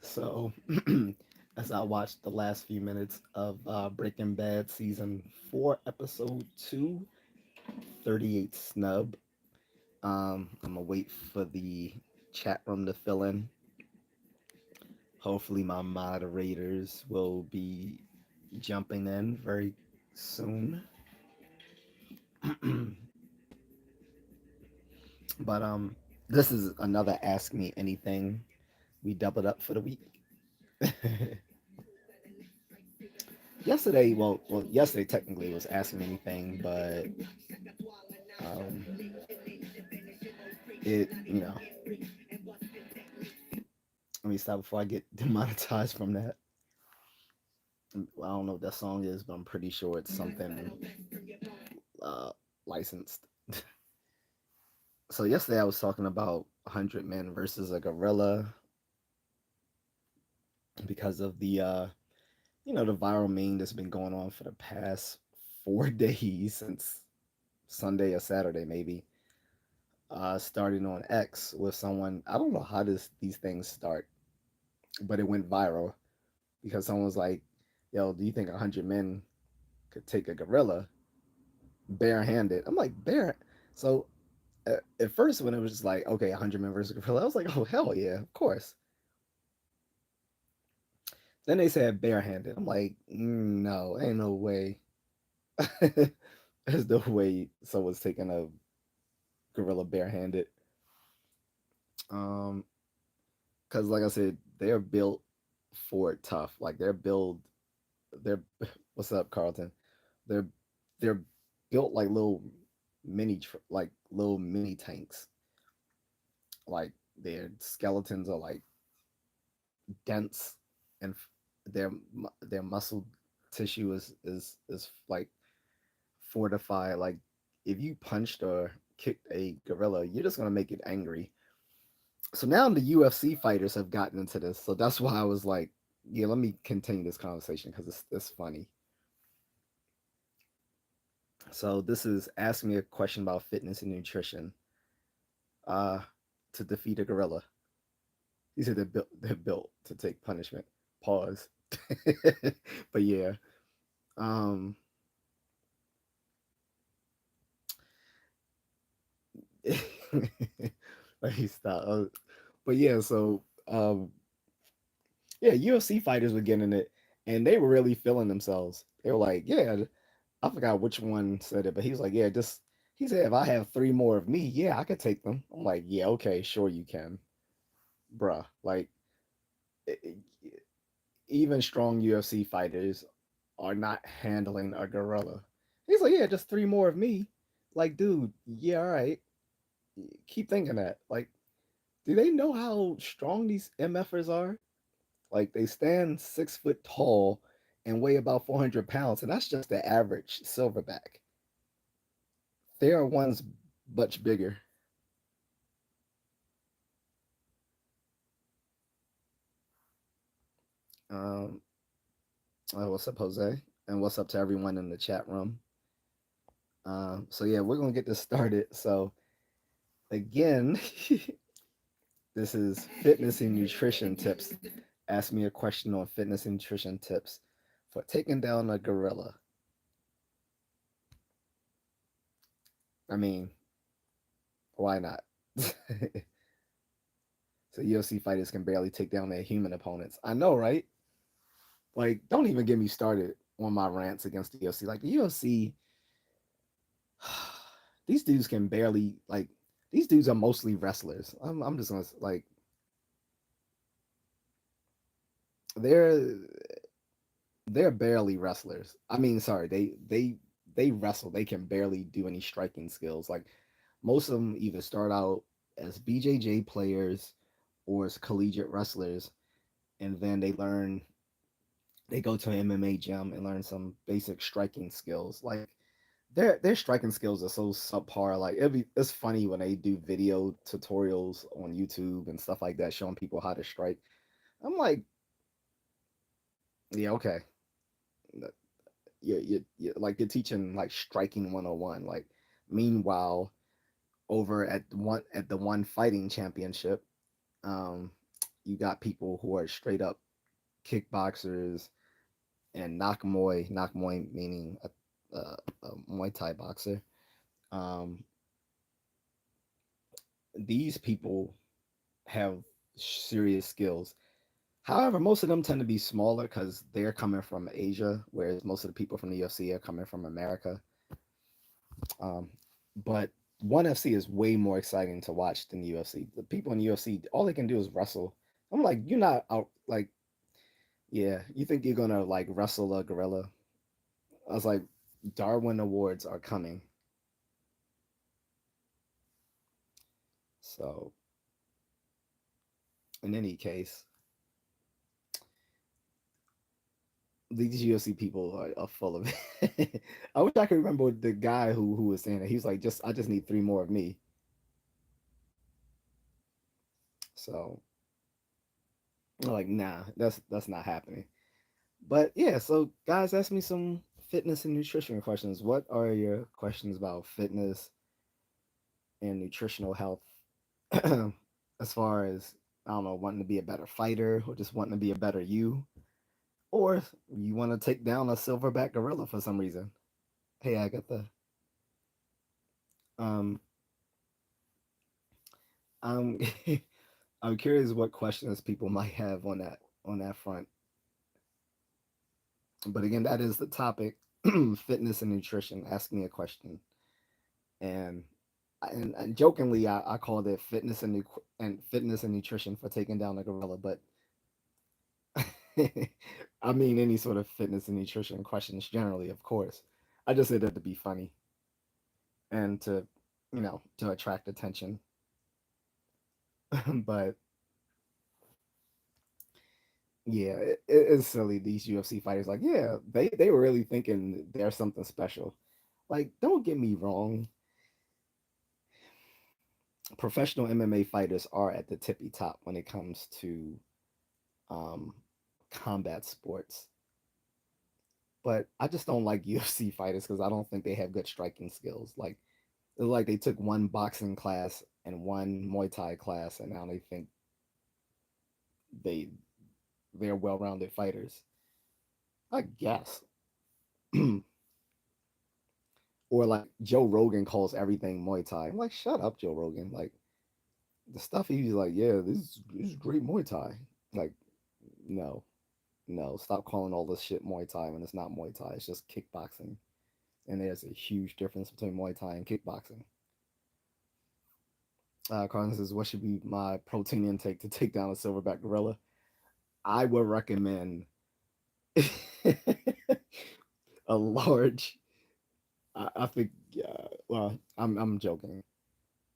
So, as I watched the last few minutes of Breaking Bad season 4, episode 2, 38 snub, I'm gonna wait for the chat room to fill in. Hopefully, my moderators will be jumping in very soon. But this is another Ask Me Anything. We doubled up for the week. Yesterday technically was Ask Me Anything, but um, it. Let me stop before I get demonetized from that. Well, I don't know what that song is, but I'm pretty sure it's something uh, licensed. So yesterday I was talking about 100 men versus a gorilla because of the viral meme that's been going on for the past 4 days since Sunday or Saturday maybe. Starting on X with someone. I don't know how these things start, but it went viral because someone was like, "Yo, do you think 100 men could take a gorilla barehanded?" I'm like, "Bare." So at first, when it was just like, "Okay, 100 men versus a gorilla," I was like, "Oh hell yeah, of course." Then they said barehanded. I'm like, "No, ain't no way." There's no way someone's taking a gorilla barehanded. Um, because like I said, they're built for it tough. Like they're what's up, Carlton? They're they're built like little mini tanks. Like their skeletons are like dense, and their muscle tissue is like fortified. Like if you punched or kicked a gorilla, you're just gonna make it angry. So now the UFC fighters have gotten into this. So that's why I was like, yeah, let me continue this conversation because it's funny. So this is asking me a question about fitness and nutrition. Uh, to defeat a gorilla. He said they're built to take punishment. Pause. But yeah. Um Let me stop. But yeah, so yeah, UFC fighters were getting it and they were really feeling themselves. They were like, yeah, I forgot which one said it, but he was like, yeah, just he said if I have three more of me, yeah, I could take them. I'm like, yeah, okay, sure you can. Bruh. Like even strong UFC fighters are not handling a gorilla. He's like, yeah, just three more of me. Like, dude, yeah, all right. Keep thinking that. Like, do they know how strong these MFers are? Like, they stand 6 foot tall and weigh about 400 pounds, and that's just the average silverback. There are ones much bigger. Um, what's up, Jose? And what's up to everyone in the chat room? So yeah, we're gonna get this started. So again, this is fitness and nutrition tips. Ask me a question on fitness and nutrition tips for taking down a gorilla. I mean, why not? So UFC fighters can barely take down their human opponents. I know, right? Like, don't even get me started on my rants against the UFC. Like the UFC, these dudes can barely like. These dudes are mostly wrestlers. I'm just gonna like they're they're barely wrestlers. I mean, sorry, they wrestle. They can barely do any striking skills. Like most of them either start out as BJJ players or as collegiate wrestlers, and then they go to an MMA gym and learn some basic striking skills. Like their striking skills are so subpar. Like it's funny when they do video tutorials on YouTube and stuff like that, showing people how to strike. I'm like, yeah, okay, you're like you're teaching like striking 101. Like meanwhile, over at the one fighting championship, um, you got people who are straight up kickboxers and Nak Moy meaning a Muay Thai boxer. Um, these people have serious skills. However, most of them tend to be smaller because they're coming from Asia, whereas most of the people from the UFC are coming from America. Um, but ONE FC is way more exciting to watch than the UFC. The people in the UFC, all they can do is wrestle. I'm like, you're not out. Like, yeah, you think you're gonna like wrestle a gorilla? I was like, Darwin Awards are coming. So, in any case, these UFC people are full of it. I wish I could remember the guy who was saying it. He was like, just I just need three more of me. So I'm like, nah, that's not happening. But yeah, so guys, ask me some fitness and nutrition questions. What are your questions about fitness and nutritional health? As far as I don't know, wanting to be a better fighter or just wanting to be a better you, or you want to take down a silverback gorilla for some reason. Hey, Agatha. Um, I'm I'm curious what questions people might have on that front. But again, that is the topic: fitness and nutrition. Ask me a question, and and jokingly, I called it fitness and nutrition for taking down a gorilla. But I mean any sort of fitness and nutrition questions generally, of course. I just said that to be funny and to to attract attention. But yeah, it's silly. These UFC fighters, like, yeah, they were really thinking they're something special. Like, don't get me wrong, professional MMA fighters are at the tippy top when it comes to um, combat sports. But I just don't like UFC fighters because I don't think they have good striking skills. It's like they took one boxing class and one Muay Thai class, and now they think they they're well-rounded fighters. I guess. Or like Joe Rogan calls everything Muay Thai. I'm like, shut up, Joe Rogan. Like the stuff he's like, yeah, this is great Muay Thai. Like, no, no, stop calling all this shit Muay Thai when it's not Muay Thai. It's just kickboxing, and there's a huge difference between Muay Thai and kickboxing. Carson says, what should be my protein intake to take down a silverback gorilla? I would recommend a large. I think, well, I'm joking.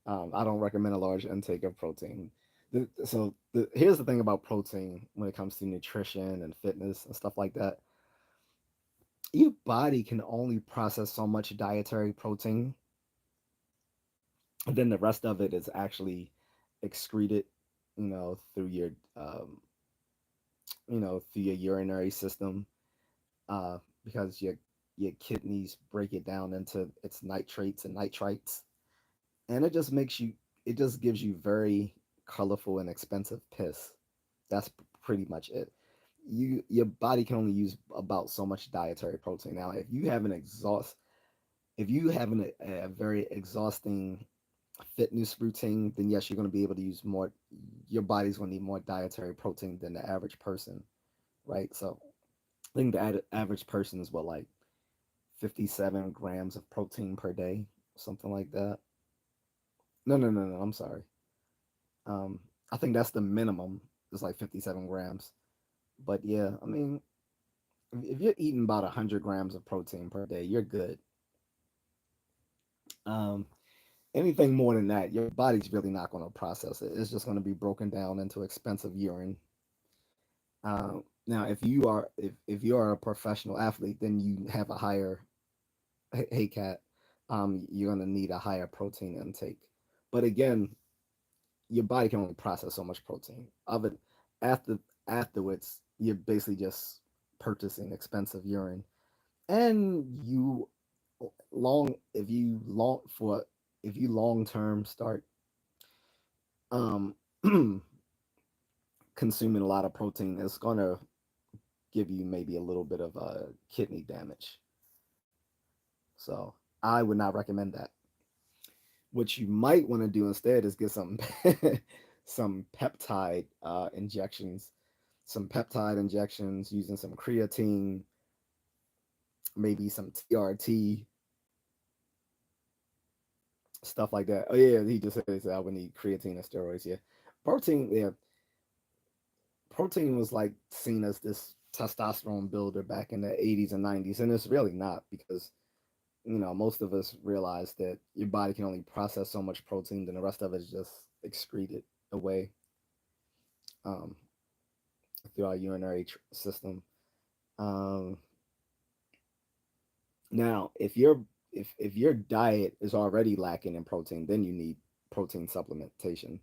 I don't recommend a large intake of protein. Here's the thing about protein when it comes to nutrition and fitness and stuff like that. Your body can only process so much dietary protein, and then the rest of it is actually excreted, through through your urinary system, because your kidneys break it down into its nitrates and nitrites, and it just gives you very colorful and expensive piss. That's pretty much it. Your body can only use about so much dietary protein. Now, if you have a very exhausting fitness routine, then yes, you're going to be able to use more. Your body's going to need more dietary protein than the average person, right? So I think the average person is what, like 57 grams of protein per day, something like that. No, no, no, no. I'm sorry. Um, I think that's the minimum. It's like 57 grams. But yeah, I mean, if you're eating about 100 grams of protein per day, you're good. Um, Anything more than that, your body's really not going to process it. It's just going to be broken down into expensive urine. Now, if you are a professional athlete, then you have a higher hey cat, you're going to need a higher protein intake. But again, your body can only process so much protein. Of it, after afterwards, you're basically just purchasing expensive urine, and you long if you long for if you long term start um consuming a lot of protein is gonna give you maybe a little bit of kidney damage. So I would not recommend that. What you might want to do instead is get some some peptide injections, some peptide injections using some creatine, maybe some TRT, stuff like that. Oh yeah, he just said I would need creatine and steroids. Yeah, protein. Yeah, protein was like seen as this testosterone builder back in the 80s and 90s, and it's really not because most of us realize that your body can only process so much protein, then the rest of it is just excreted away um, through our urinary system. Um, Now, if your diet is already lacking in protein, then you need protein supplementation.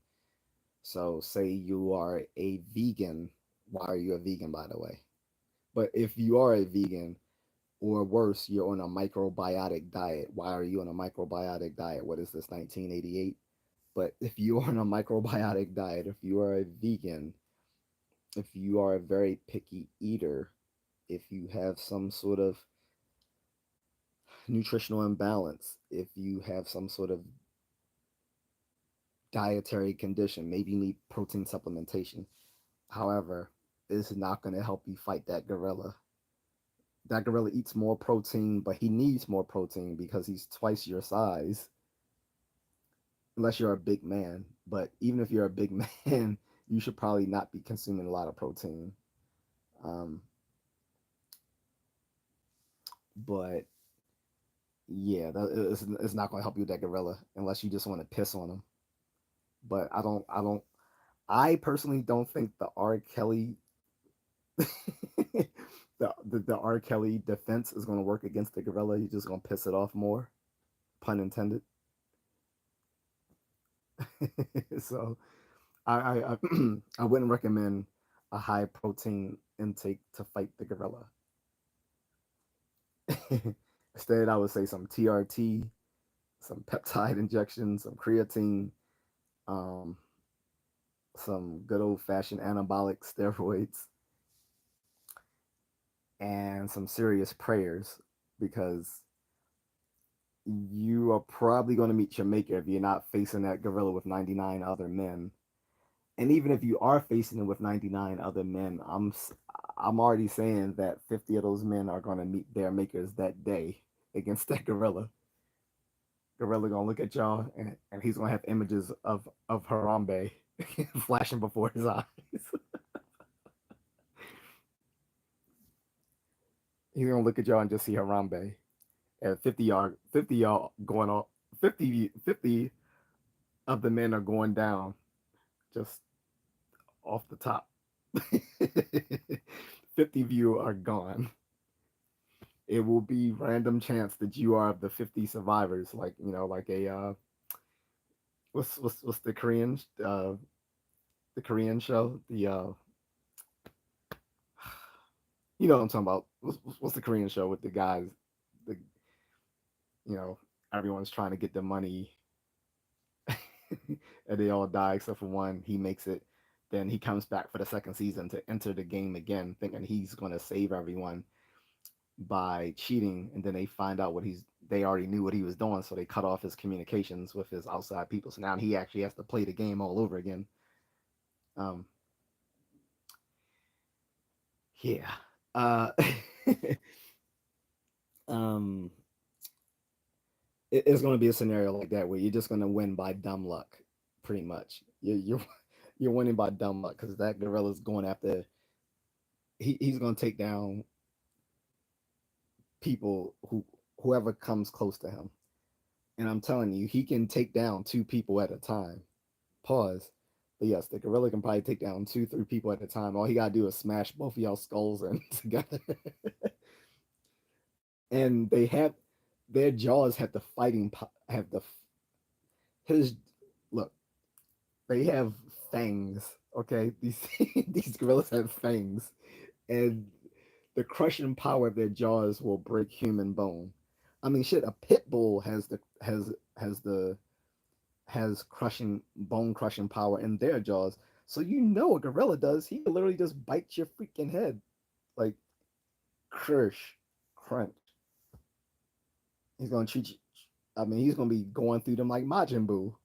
So, say you are a vegan. Why are you a vegan, by the way? But if you are a vegan, or worse, you're on a microbiotic diet. Why are you on a microbiotic diet? What is this, 1988? But if you are on a microbiotic diet, if you are a vegan, if you are a very picky eater, if you have some sort of nutritional imbalance, if you have some sort of dietary condition, maybe you need protein supplementation. However, it's not going to help you fight that gorilla. That gorilla eats more protein, but he needs more protein because he's twice your size, unless you're a big man. But even if you're a big man, you should probably not be consuming a lot of protein. Um, but yeah, it's not going to help you with that gorilla unless you just want to piss on him. But I personally don't think the R. Kelly the R. Kelly defense is going to work against the gorilla. You're just going to piss it off more, pun intended. So I I wouldn't recommend a high protein intake to fight the gorilla. Instead, I would say some TRT, some peptide injections, some creatine, um, some good old fashioned anabolic steroids, and some serious prayers because you are probably going to meet your maker if you're not facing that gorilla with 99 other men. And even if you are facing it with 99 other men, I'm already saying that 50 of those men are going to meet their makers that day against that gorilla. Gorilla going to look at y'all and he's going to have images of Harambe flashing before his eyes. He's going to look at y'all and just see Harambe. And 50 y'all going off 50 of the men are going down just off the top. 50 of you are gone. It will be random chance that you are the 50 survivors, like like a what's the Korean show, the you know what I'm talking about. What's the Korean show with the guys, the you know everyone's trying to get the money and they all die except for one. He makes it. Then he comes back for the second season to enter the game again, thinking he's going to save everyone by cheating. And then they find out what they already knew what he was doing, so they cut off his communications with his outside people. So now he actually has to play the game all over again. Um, yeah. Uh, um, it's going to be a scenario like that where you're just going to win by dumb luck, pretty much. You're winning by dumb luck because that gorilla's going after. He's going to take down people whoever comes close to him. And I'm telling you, he can take down two people at a time. Pause. But yes, the gorilla can probably take down two, three people at a time. All he gotta do is smash both of y'all skulls in together. And they have their jaws have the have the his look. They have fangs. Okay, these these gorillas have fangs, and the crushing power of their jaws will break human bone. I mean, shit. A pit bull has crushing bone crushing power in their jaws. So you know what gorilla does? He can literally just bite your freaking head, like crush, crunch. He's gonna treat you. I mean, he's gonna be going through them like Majin Buu.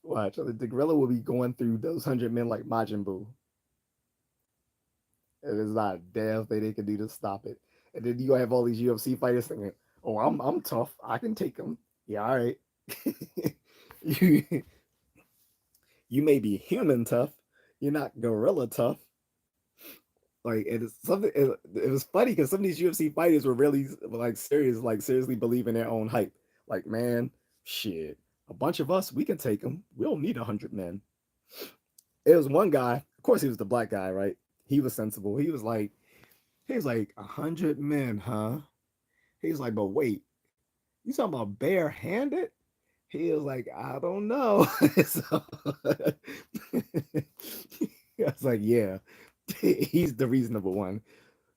Watch, the gorilla will be going through those 100 men like Majin Buu. And there's not a damn thing they can do to stop it. And then you gonna have all these UFC fighters thinking, "Oh, I'm tough. I can take them." Yeah, all right. you you may be human tough. You're not gorilla tough. Like it's something. It was funny because some of these UFC fighters were really like serious, like seriously believing their own hype. Like, man, shit, a bunch of us, we can take them. We don't need 100 men. It was one guy. Of course, he was the black guy, right? He was sensible. He was like 100 men, huh? He was like, but wait, you talking about barehanded? He was like, I don't know. So I was like, yeah, he's the reasonable one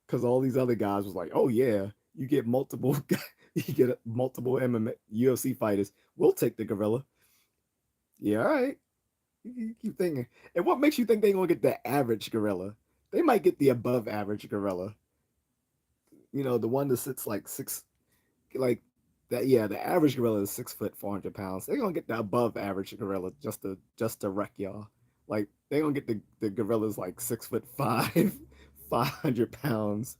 because all these other guys was like, oh yeah, you get multiple, you get multiple MMA UFC fighters. We'll take the gorilla. Yeah, all right. You keep thinking, and what makes you think they're gonna get the average gorilla? They might get the above average gorilla. You know, the one that sits like six, like that. Yeah, the average gorilla is 6 foot 400 pounds. They're gonna get the above average gorilla just to wreck y'all. Like they're gonna get the gorillas like 6 foot five, 500 pounds,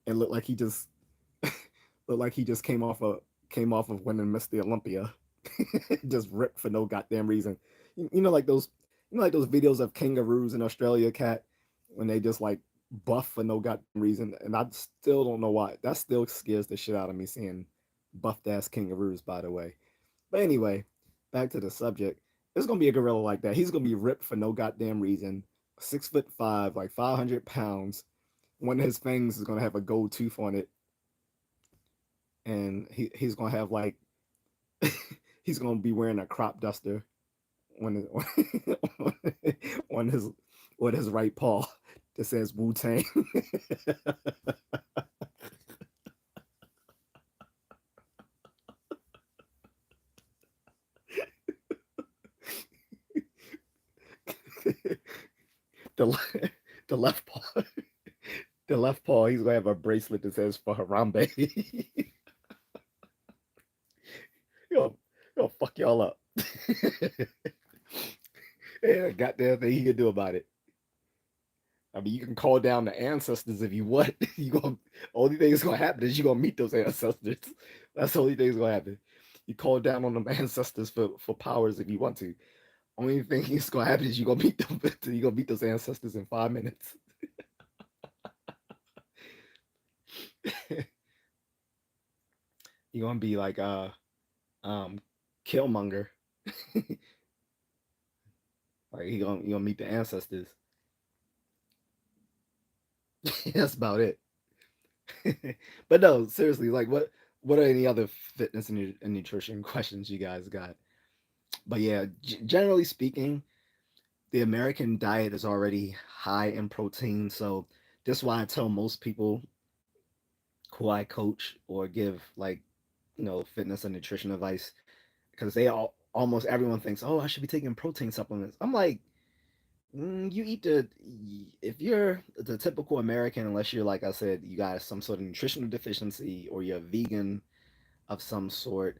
and look like he just came off of winning Miss the Olympia, just ripped for no goddamn reason. You know, like those like those videos of kangaroos in Australia, cat, when they just like buff for no goddamn reason, and I still don't know why. That still scares the shit out of me seeing buffed ass kangaroos. By the way, but anyway, back to the subject. It's gonna be a gorilla like that. He's gonna be ripped for no goddamn reason. 6 foot five, like 500 pounds. One of his fangs is gonna have a gold tooth on it, and he's gonna have like he's gonna be wearing a crop duster on on his on his right paw that says Wu Tang. the the left paw the left paw he's gonna have a bracelet that says for Harambe. Yo, yo, fuck y'all up. Yeah, goddamn thing he can do about it. I mean, you can call down the ancestors if you want. You gonna only thing that's gonna happen is you gonna meet those ancestors. That's the only thing that's gonna happen. You call down on them ancestors for powers if you want to. Only thing that's gonna happen is you gonna meet them. You gonna meet those ancestors in 5 minutes. You're gonna be like um Killmonger. Like you gonna meet the ancestors. That's about it. But no, seriously, like what are any other fitness and nutrition questions you guys got? But yeah, generally speaking, the American diet is already high in protein, so that's why I tell most people who I coach or give like fitness and nutrition advice because they all almost everyone thinks, oh, I should be taking protein supplements. I'm like, you eat if you're the typical American, unless you're like I said, you got some sort of nutritional deficiency or you're vegan of some sort,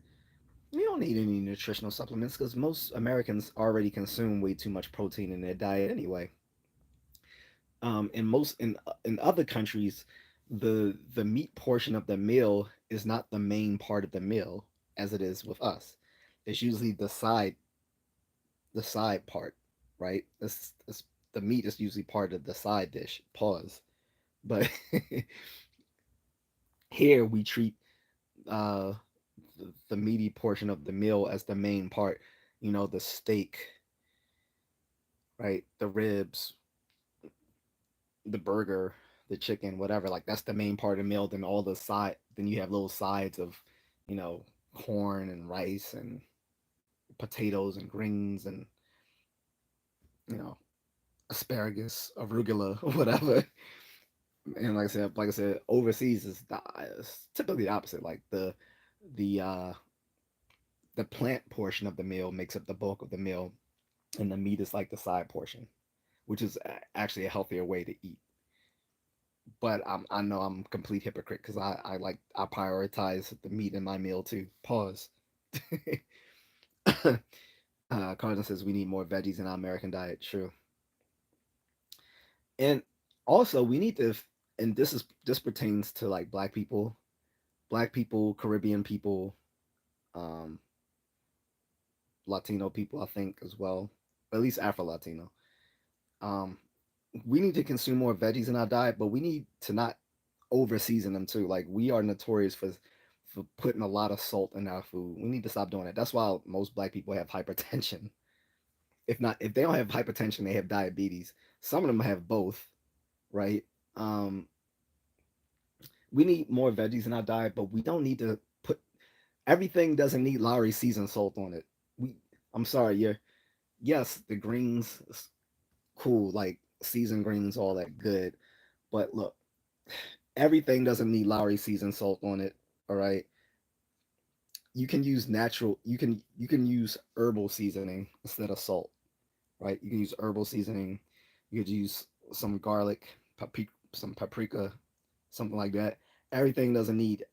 you don't need any nutritional supplements because most Americans already consume way too much protein in their diet anyway. In other countries, the meat portion of the meal is not the main part of the meal as it is with us. It's usually the side part, right? It's the meat is usually part of the side dish. Pause. But here we treat uh, the meaty portion of the meal as the main part. The steak, right? The ribs, the burger, the chicken, whatever. Like that's the main part of the meal. Then all the side, then you have little sides of, you know, corn and rice and potatoes and greens and you know asparagus, arugula, whatever. And like I said, overseas is typically the opposite. Like the the plant portion of the meal makes up the bulk of the meal, and the meat is like the side portion, which is actually a healthier way to eat. But I know I'm a complete hypocrite because I prioritize the meat in my meal too. Pause. Carson says we need more veggies in our American diet. True, and also we need to, and this pertains to like black people, Caribbean people, um, Latino people, I think as well, at least Afro Latino. Um, we need to consume more veggies in our diet, but we need to not over season them too. Like we are notorious for putting a lot of salt in our food. We need to stop doing it. That's why most black people have hypertension. If they don't have hypertension, they have diabetes. Some of them have both, right? Um, we need more veggies in our diet, but we don't need to put everything doesn't need Lowry seasoned salt on it. We I'm sorry, yes, the greens cool, like seasoned greens, all that good. But look, everything doesn't need Lowry seasoned salt on it. All right. You can use herbal seasoning instead of salt, right? You can use herbal seasoning. You could use some garlic, some paprika, something like that. Everything doesn't need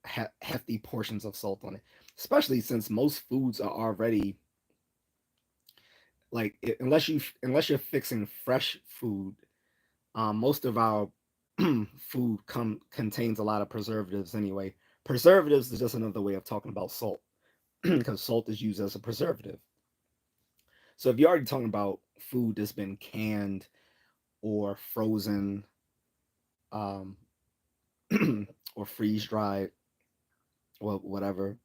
hefty portions of salt on it, especially since most foods are already like unless you're fixing fresh food, most of our food contains a lot of preservatives anyway. Preservatives is just another way of talking about salt because salt is used as a preservative. So if you're already talking about food that's been canned or frozen, um, or freeze dried, or whatever,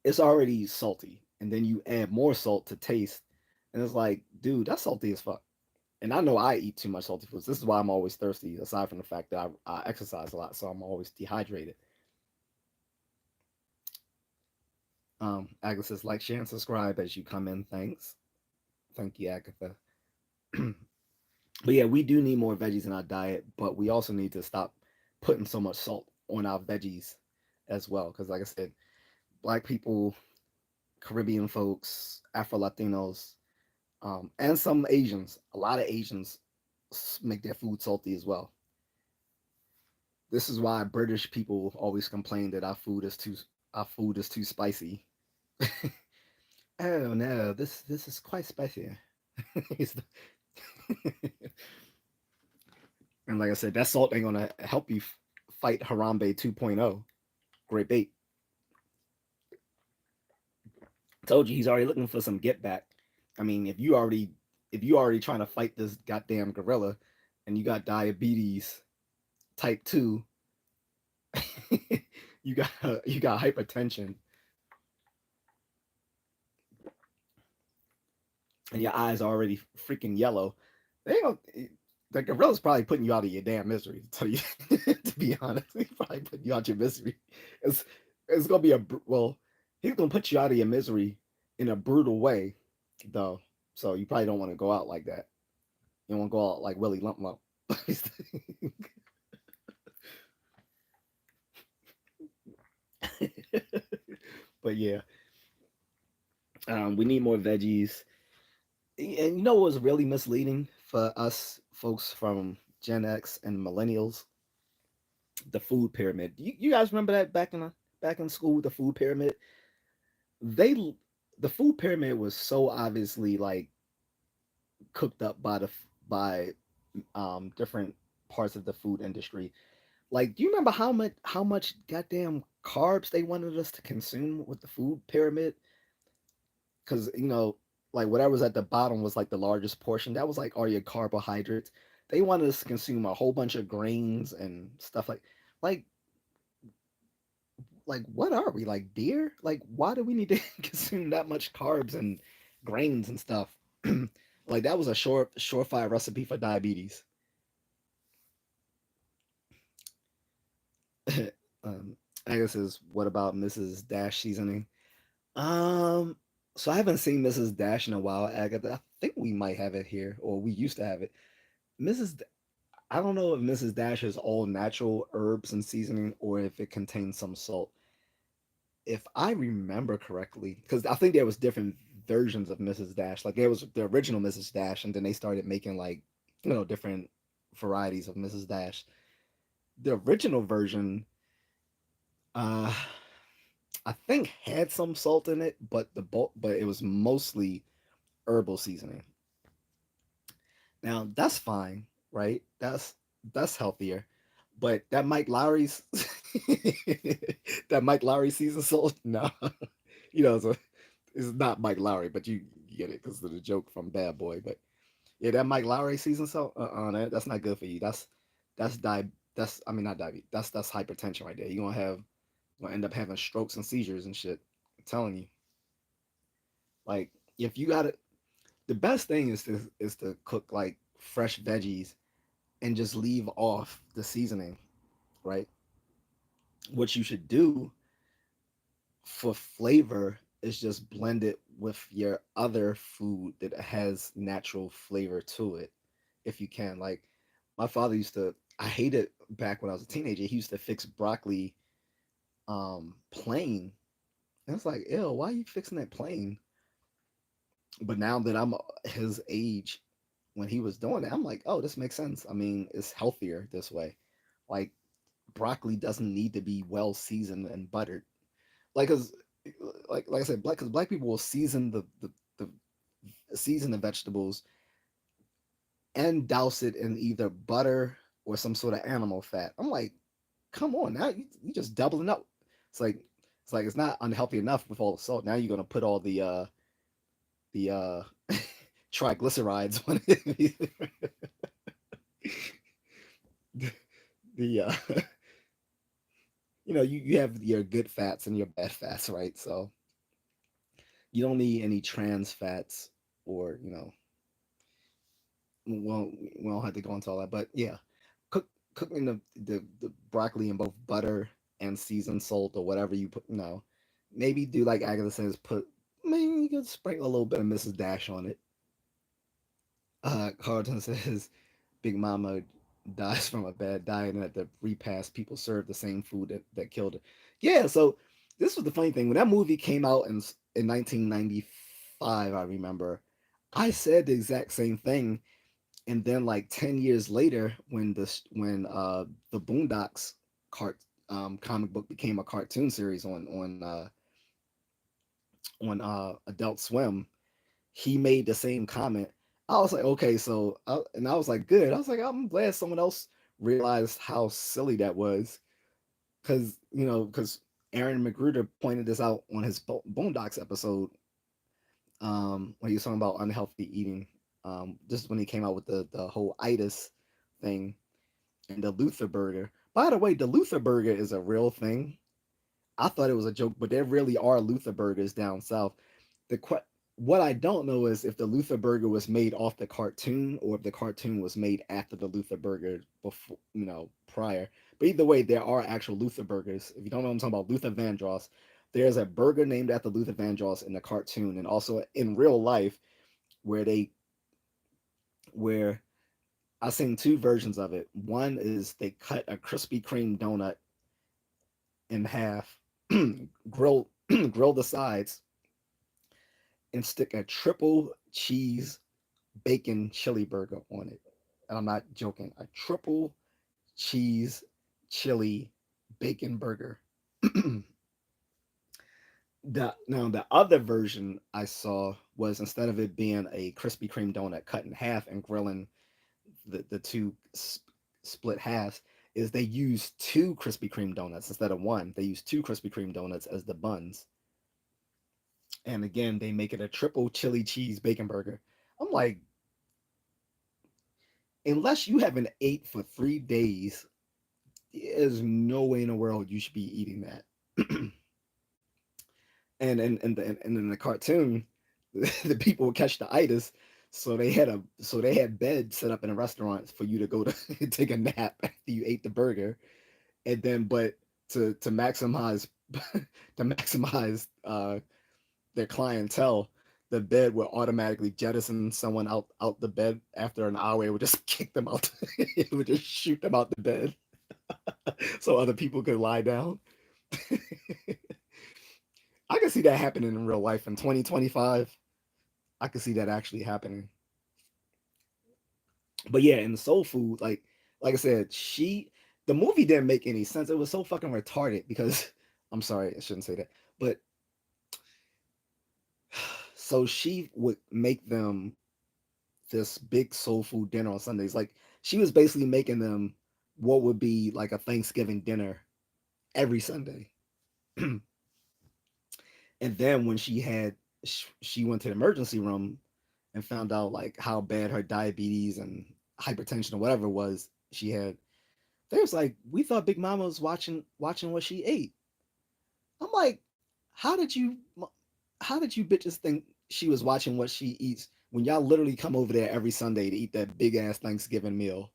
it's already salty. And then you add more salt to taste, and it's like, dude, that's salty as fuck. And I know I eat too much salty foods. This is why I'm always thirsty, aside from the fact that I exercise a lot, so I'm always dehydrated. Agatha says, like, share, and subscribe as you come in. Thanks. Thank you, Agatha. But yeah, we do need more veggies in our diet, but we also need to stop putting so much salt on our veggies as well. Because, like I said, black people, Caribbean folks, Afro Latinos, and some Asians, a lot of Asians make their food salty as well. This is why British people always complain that our food is too spicy. Oh no, this is quite spicy. And like I said, that salt ain't gonna help you fight Harambe 2.0. Great bait. Told you he's already looking for some get back. I mean, if you already trying to fight this goddamn gorilla, and you got diabetes type 2, you got hypertension, and your eyes are already freaking yellow. They don't. The gorilla's probably putting you out of your damn misery. To tell you, to be honest, he's probably putting you out of your misery. It's it's gonna be well. He's gonna put you out of your misery in a brutal way, though. So you probably don't want to go out like that. You don't want to go out like Willie Lump Lump. But yeah, we need more veggies. And you know what was really misleading for us folks from Gen X and millennials? The food pyramid. You guys remember that back in school, the food pyramid? They the food pyramid was so obviously like cooked up by different parts of the food industry. Like, do you remember how much goddamn carbs they wanted us to consume with the food pyramid? Because like whatever was at the bottom was like the largest portion. That was like all your carbohydrates. They wanted us to consume a whole bunch of grains and stuff like what are we, like deer? Like why do we need to consume that much carbs and grains and stuff? Like that was a surefire recipe for diabetes. um, Agnes says, "What about Mrs. Dash seasoning?" Um, so I haven't seen Mrs. Dash in a while, Agatha. I think we might have it here, or we used to have it. Mrs. I don't know if Mrs. Dash is all natural herbs and seasoning, or if it contains some salt. if I remember correctly, because I think there was different versions of Mrs. Dash. Like there was the original Mrs. Dash, and then they started making like different varieties of Mrs. Dash. The original version, uh, I think had some salt in it, but it was mostly herbal seasoning. Now that's fine, right? That's healthier. But that Mike Lowry's that Mike Lowry season salt, no, so it's not Mike Lowry, but you get it because of the joke from Bad Boy. But yeah, that Mike Lowry season salt, that's not good for you. That's di that's I mean not diabetes. That's hypertension right there. You're gonna end up having strokes and seizures and shit. I'm telling you, like if you got it, the best thing is to cook like fresh veggies and just leave off the seasoning, right? What you should do for flavor is just blend it with your other food that has natural flavor to it if you can. Like my father used to, I hated back when I was a teenager, he used to fix broccoli plain. And it's like, ew, why are you fixing that plain? But now that I'm his age, when he was doing it, I'm like, oh, this makes sense. I mean, it's healthier this way. Like broccoli doesn't need to be well seasoned and buttered. Like, cause like I said, black people will season the season the vegetables and douse it in either butter or some sort of animal fat. I'm like, come on, now you just doubling up. It's like it's not unhealthy enough with all the salt. Now you're gonna put all the triglycerides on it. the you have your good fats and your bad fats, right? So you don't need any trans fats or we don't have to go into all that, but yeah, cook cooking the broccoli in both butter and seasoned salt or whatever you put. Maybe do like Agatha says, put maybe you could sprinkle a little bit of Mrs. Dash on it. Carlton says Big Mama dies from a bad diet and at the repast people serve the same food that killed her. Yeah, so this was the funny thing. When that movie came out in 1995, I remember, I said the exact same thing. And then like 10 years later, the Boondocks cart comic book became a cartoon series on Adult Swim, he made the same comment. I was like, okay, and I was like, good. I was like, I'm glad someone else realized how silly that was, because Aaron McGruder pointed this out on his Boondocks episode, when he was talking about unhealthy eating, just when he came out with the whole itis thing and the Luther burger. By the way, the Luther burger is a real thing. I thought it was a joke, but there really are Luther burgers down south. The what I don't know is if the Luther burger was made off the cartoon or if the cartoon was made after the Luther burger before, prior. But either way, there are actual Luther burgers. If you don't know what I'm talking about, Luther Vandross. There's a burger named after Luther Vandross in the cartoon and also in real life where where I've seen two versions of it. One is they cut a Krispy Kreme donut in half, grill grill the sides, and stick a triple cheese bacon chili burger on it. And I'm not joking. A triple cheese chili bacon burger. The other version I saw was instead of it being a Krispy Kreme donut cut in half and grilling the two split halves, is they use two Krispy Kreme donuts instead of one. They use two Krispy Kreme donuts as the buns. And again, they make it a triple chili cheese bacon burger. I'm like, unless you haven't ate for 3 days, there's no way in the world you should be eating that. And in the cartoon, the people would catch the itis, so they had beds set up in a restaurant for you to go to take a nap after you ate the burger, and then but to maximize to maximize their clientele, the bed would automatically jettison someone out the bed after an hour. It would just kick them out. It would just shoot them out the bed so other people could lie down. I can see that happening in real life in 2025. I can see that actually happening. But yeah, in soul food, like I said, the movie didn't make any sense. It was so fucking retarded because I'm sorry, I shouldn't say that. But so she would make them this big soul food dinner on Sundays. Like she was basically making them what would be like a Thanksgiving dinner every Sunday. And then when she went to the emergency room and found out like how bad her diabetes and hypertension or whatever it was she had. They was like, we thought Big Mama was watching what she ate. I'm like, how did you how did you bitches think she was watching what she eats when y'all literally come over there every Sunday to eat that big ass Thanksgiving meal?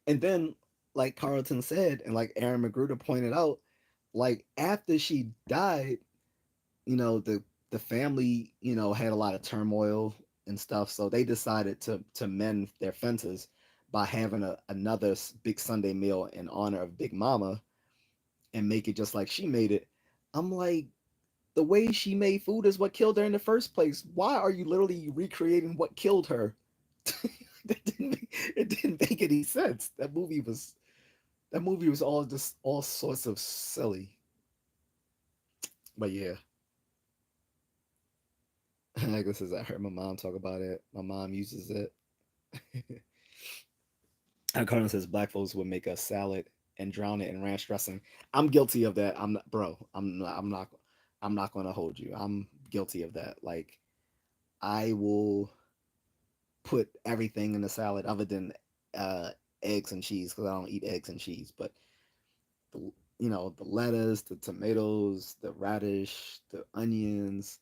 And then, like Carlton said, and like Aaron Magruder pointed out, like after she died, the family, had a lot of turmoil and stuff, so they decided to mend their fences by having another big Sunday meal in honor of Big Mama and make it just like she made it. I'm like, the way she made food is what killed her in the first place. Why are you literally recreating what killed her? It didn't make any sense. That movie was all just all sorts of silly. But yeah, I guess as I heard my mom talk about it, my mom uses it. And Carmen says black folks would make a salad and drown it in ranch dressing. I'm guilty of that. I'm not, bro. I'm not going to hold you. I'm guilty of that. Like I will put everything in the salad other than uh, eggs and cheese because I don't eat eggs and cheese. But the the lettuce, the tomatoes, the radish, the onions,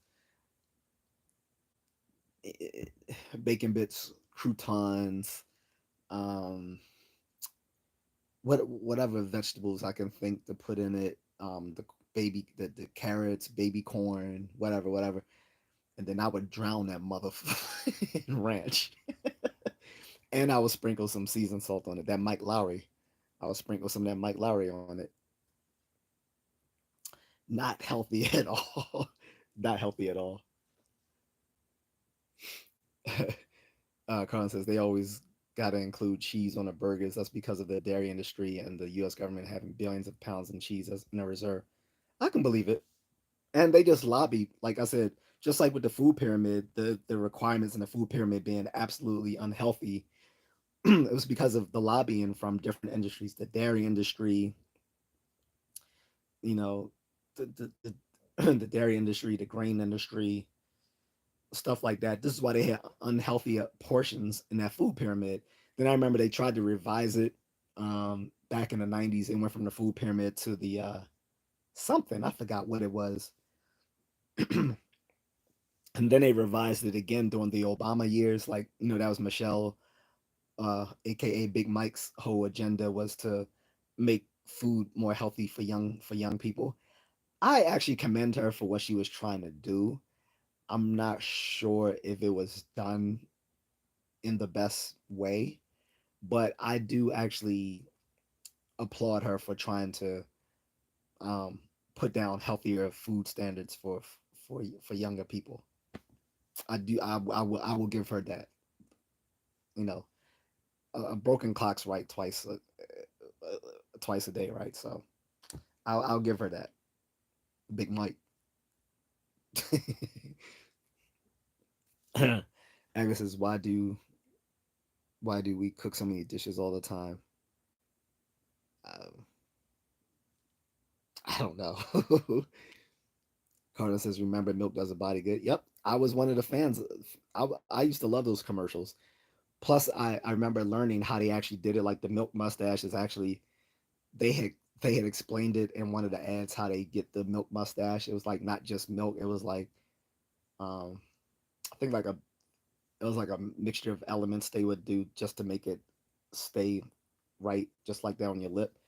bacon bits, croutons, um, whatever vegetables I can think to put in it. The carrots, baby corn, whatever, and then I would drown that motherfucker in ranch, and I would sprinkle some seasoned salt on it. That Mike Lowry, I would sprinkle some of that Mike Lowry on it. Not healthy at all. Not healthy at all. Colin says they always got to include cheese on the burgers. That's because of the dairy industry and the U.S. government having billions of pounds in cheese as in a reserve. I can believe it. And they just lobby, like I said, just like with the food pyramid, the requirements in the food pyramid being absolutely unhealthy. It was because of the lobbying from different industries, the dairy industry, you know, the dairy industry, the grain industry, stuff like that. This is why they had unhealthy portions in that food pyramid. Then I remember they tried to revise it back in the 90s. It went from the food pyramid to the something. I forgot what it was. And then they revised it again during the Obama years. Like, that was Michelle, aka Big Mike's whole agenda was to make food more healthy for young people. I actually commend her for what she was trying to do. I'm not sure if it was done in the best way, but I do actually applaud her for trying to um, put down healthier food standards for younger people. I do. I will give her that. You know, a broken clock's right twice a day, right? So I'll give her that. Big Mike. Agnes says, why do we cook so many dishes all the time? Uh, I don't know. Carter says, remember, milk does a body good. Yep. I was one of the fans. I used to love those commercials. Plus, I remember learning how they actually did it. Like the milk mustache is actually, they had they had explained it in one of the ads how they get the milk mustache. It was like not just milk. It was like, um, I think it was like a mixture of elements they would do just to make it stay right, just like that on your lip.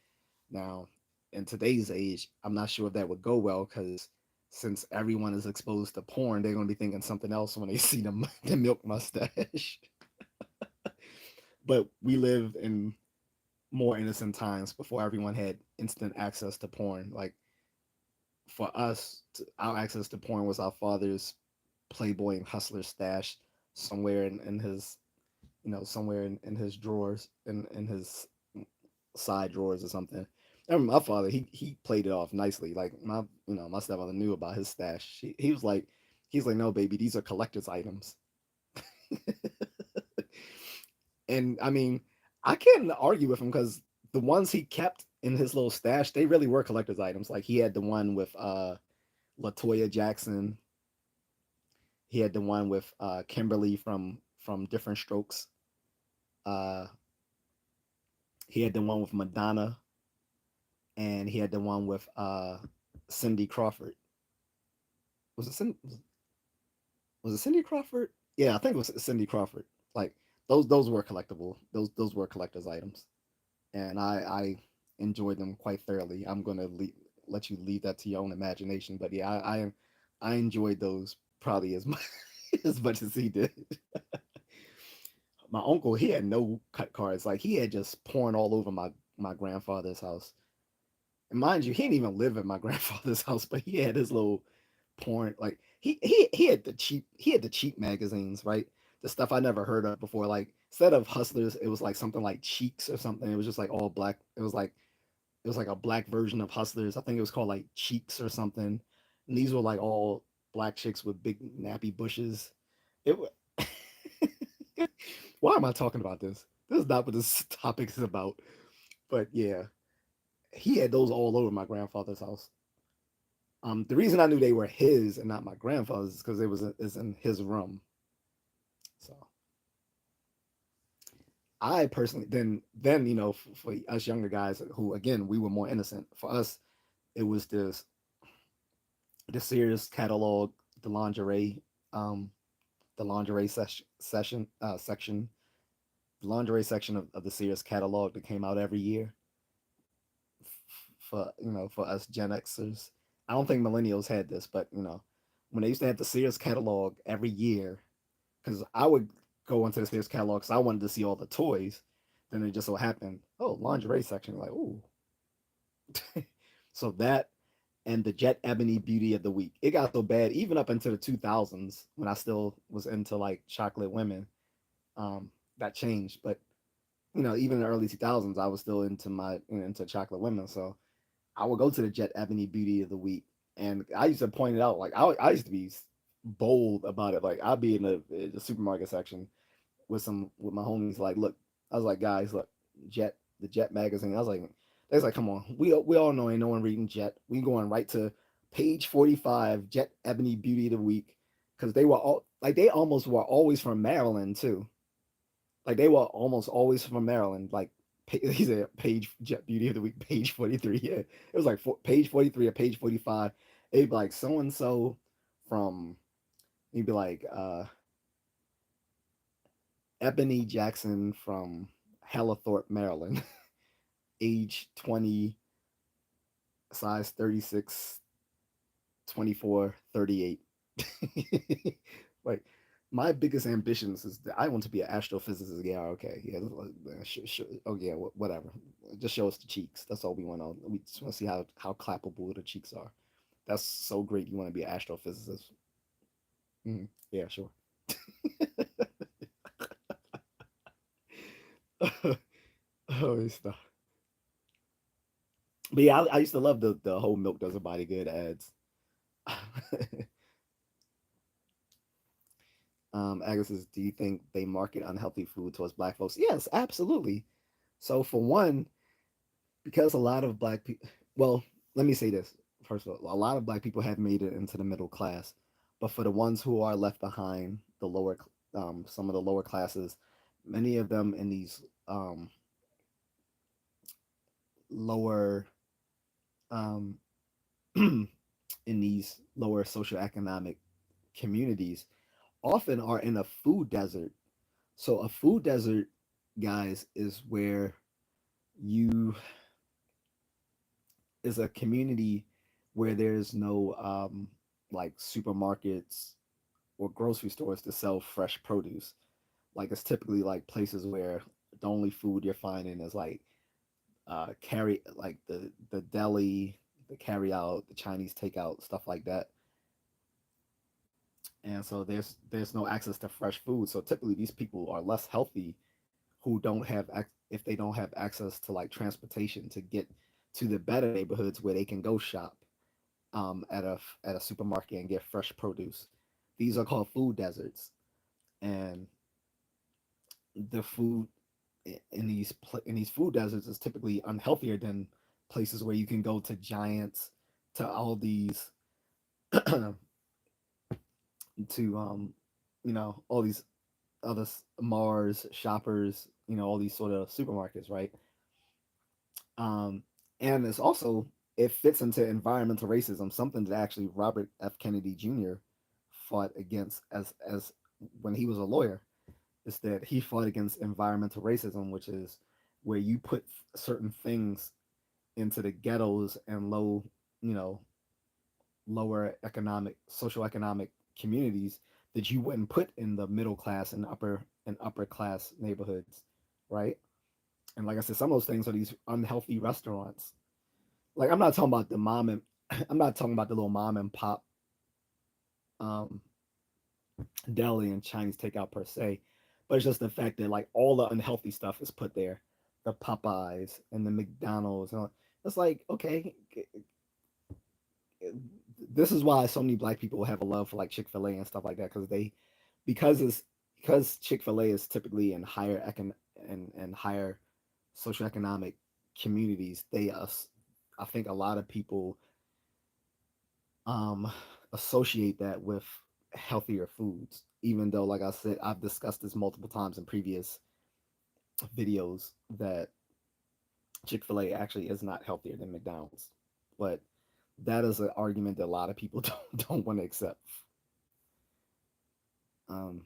Now, in today's age, I'm not sure if that would go well because since everyone is exposed to porn, they're going to be thinking something else when they see the milk mustache. But we live in more innocent times before everyone had instant access to porn. Like for us, our access to porn was our father's Playboy and Hustler stash somewhere in his, somewhere in his drawers, in his side drawers or something. I remember my father, he played it off nicely. Like my stepfather knew about his stash. He was like, he's like, no, baby, these are collector's items. And I mean, I can't argue with him because the ones he kept in his little stash, they really were collector's items. Like he had the one with Latoya Jackson. He had the one with Kimberly from Different Strokes. Uh, he had the one with Madonna, and he had the one with Cindy Crawford. Was it was it Cindy Crawford? Yeah, I think it was Cindy Crawford. Like those were collectible. Those were collector's items, and I enjoyed them quite thoroughly. I'm gonna let you leave that to your own imagination, but yeah, I enjoyed those probably as much as much as he did. My uncle, he had no cut cards. Like he had just porn all over my grandfather's house. And mind you, he didn't even live in my grandfather's house, but he had his little porn. Like he had the cheap magazines, right? The stuff I never heard of before. Like instead of Hustlers, it was like something like Cheeks or something. It was just like all black. It was like a black version of Hustlers. I think it was called like Cheeks or something. And these were like all black chicks with big nappy bushes. It was. Why am I talking about this? This is not what this topic is about. But yeah, he had those all over my grandfather's house. The reason I knew they were his and not my grandfather's is because it was is in his room. So I personally then for us younger guys who again we were more innocent. For us, it was the Sears catalog, the lingerie, um, the lingerie section, the lingerie section of the Sears catalog that came out every year for for us Gen Xers. I don't think millennials had this, but when they used to have the Sears catalog every year, because I would go into the Sears catalog because I wanted to see all the toys. Then it just so happened, oh, lingerie section, like ooh. So that and the Jet Ebony Beauty of the Week. It got so bad even up into the 2000s when I still was into like chocolate women. That changed, but even in the early 2000s, I was still into into chocolate women. So I would go to the Jet Ebony Beauty of the Week, and I used to point it out. Like I used to be bold about it. Like I'd be in the supermarket section with my homies. Like, look, I was like, guys, look, the Jet magazine. I was like, they was like, come on, we all know ain't no one reading Jet. We going right to page 45, Jet Ebony Beauty of the Week, because they were all like they almost were always from Maryland too. Like they were almost always from Maryland. Like he said, page Jet Beauty of the Week, page 43. Yeah, it was like page 43 or page 45. It'd be like so and so from. He'd be like Ebony Jackson from Hallethorpe, Maryland, age 20, size 36, 24, 38. Like, my biggest ambitions is that I want to be an astrophysicist. Yeah, okay. Yeah, oh, yeah, whatever. Just show us the cheeks. That's all we want to. We just want to see how clappable the cheeks are. That's so great. You want to be an astrophysicist. Yeah, sure. Oh, stuff. But yeah, I used to love the whole milk does a body good ads. Agus says, do you think they market unhealthy food towards black folks? Yes, absolutely. So for one, because a lot of black people, well, let me say this first of all, a lot of black people have made it into the middle class, but for the ones who are left behind, some of the lower classes, many of them in these lower um, in these lower socioeconomic communities often are in a food desert. So a food desert, guys, is where you is a community where there's no like supermarkets or grocery stores to sell fresh produce. Like it's typically like places where the only food you're finding is like carry like the deli, the carry out, the Chinese takeout, stuff like that. And so there's no access to fresh food. So typically these people are less healthy who don't have if they don't have access to like transportation to get to the better neighborhoods where they can go shop at a supermarket and get fresh produce. These are called food deserts, and the food in these food deserts is typically unhealthier than places where you can go to Giants, to all these to all these other Mars, Shoppers, all these sort of supermarkets, right? Um, and it's also it fits into environmental racism, something that actually Robert F. Kennedy Jr. fought against as when he was a lawyer. Is that he fought against environmental racism, which is where you put certain things into the ghettos and you know, lower social economic communities that you wouldn't put in the middle class and upper class neighborhoods, right? And like I said, some of those things are these unhealthy restaurants. Like I'm not talking about the mom and I'm not talking about the little mom and pop um, deli and Chinese takeout per se, but it's just the fact that like all the unhealthy stuff is put there, the Popeyes and the McDonald's. And all. It's like okay, this is why so many black people have a love for like Chick-fil-A and stuff like that because it's because Chick-fil-A is typically in and higher socioeconomic communities. I think a lot of people um associate that with healthier foods, even though like I said I've discussed this multiple times in previous videos that Chick-fil-A actually is not healthier than McDonald's. But that is an argument that a lot of people don't want to accept. Um,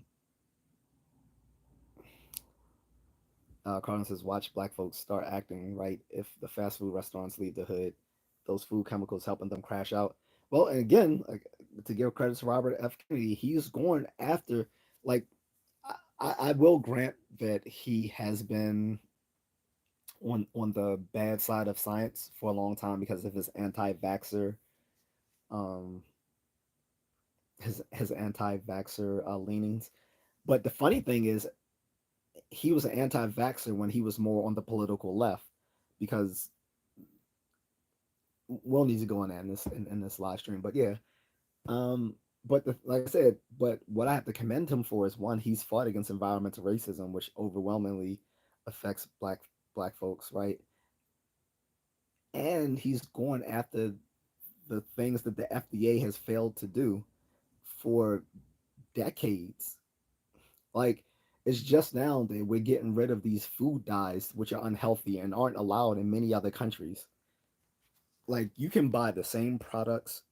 Carlin says, watch black folks start acting right if the fast food restaurants leave the hood. Those food chemicals helping them crash out. Well, and again, like, to give credit to Robert F. Kennedy, he's going after, like, I will grant that he has been on the bad side of science for a long time because of his anti-vaxxer um his anti-vaxxer leanings. But the funny thing is, he was an anti-vaxxer when he was more on the political left, because we'll need to go on that in this live stream. But yeah, but like I said, but what I have to commend him for is one, he's fought against environmental racism, which overwhelmingly affects black folks, right? And he's going after the things that the FDA has failed to do for decades. Like it's just now that we're getting rid of these food dyes, which are unhealthy and aren't allowed in many other countries. Like you can buy the same products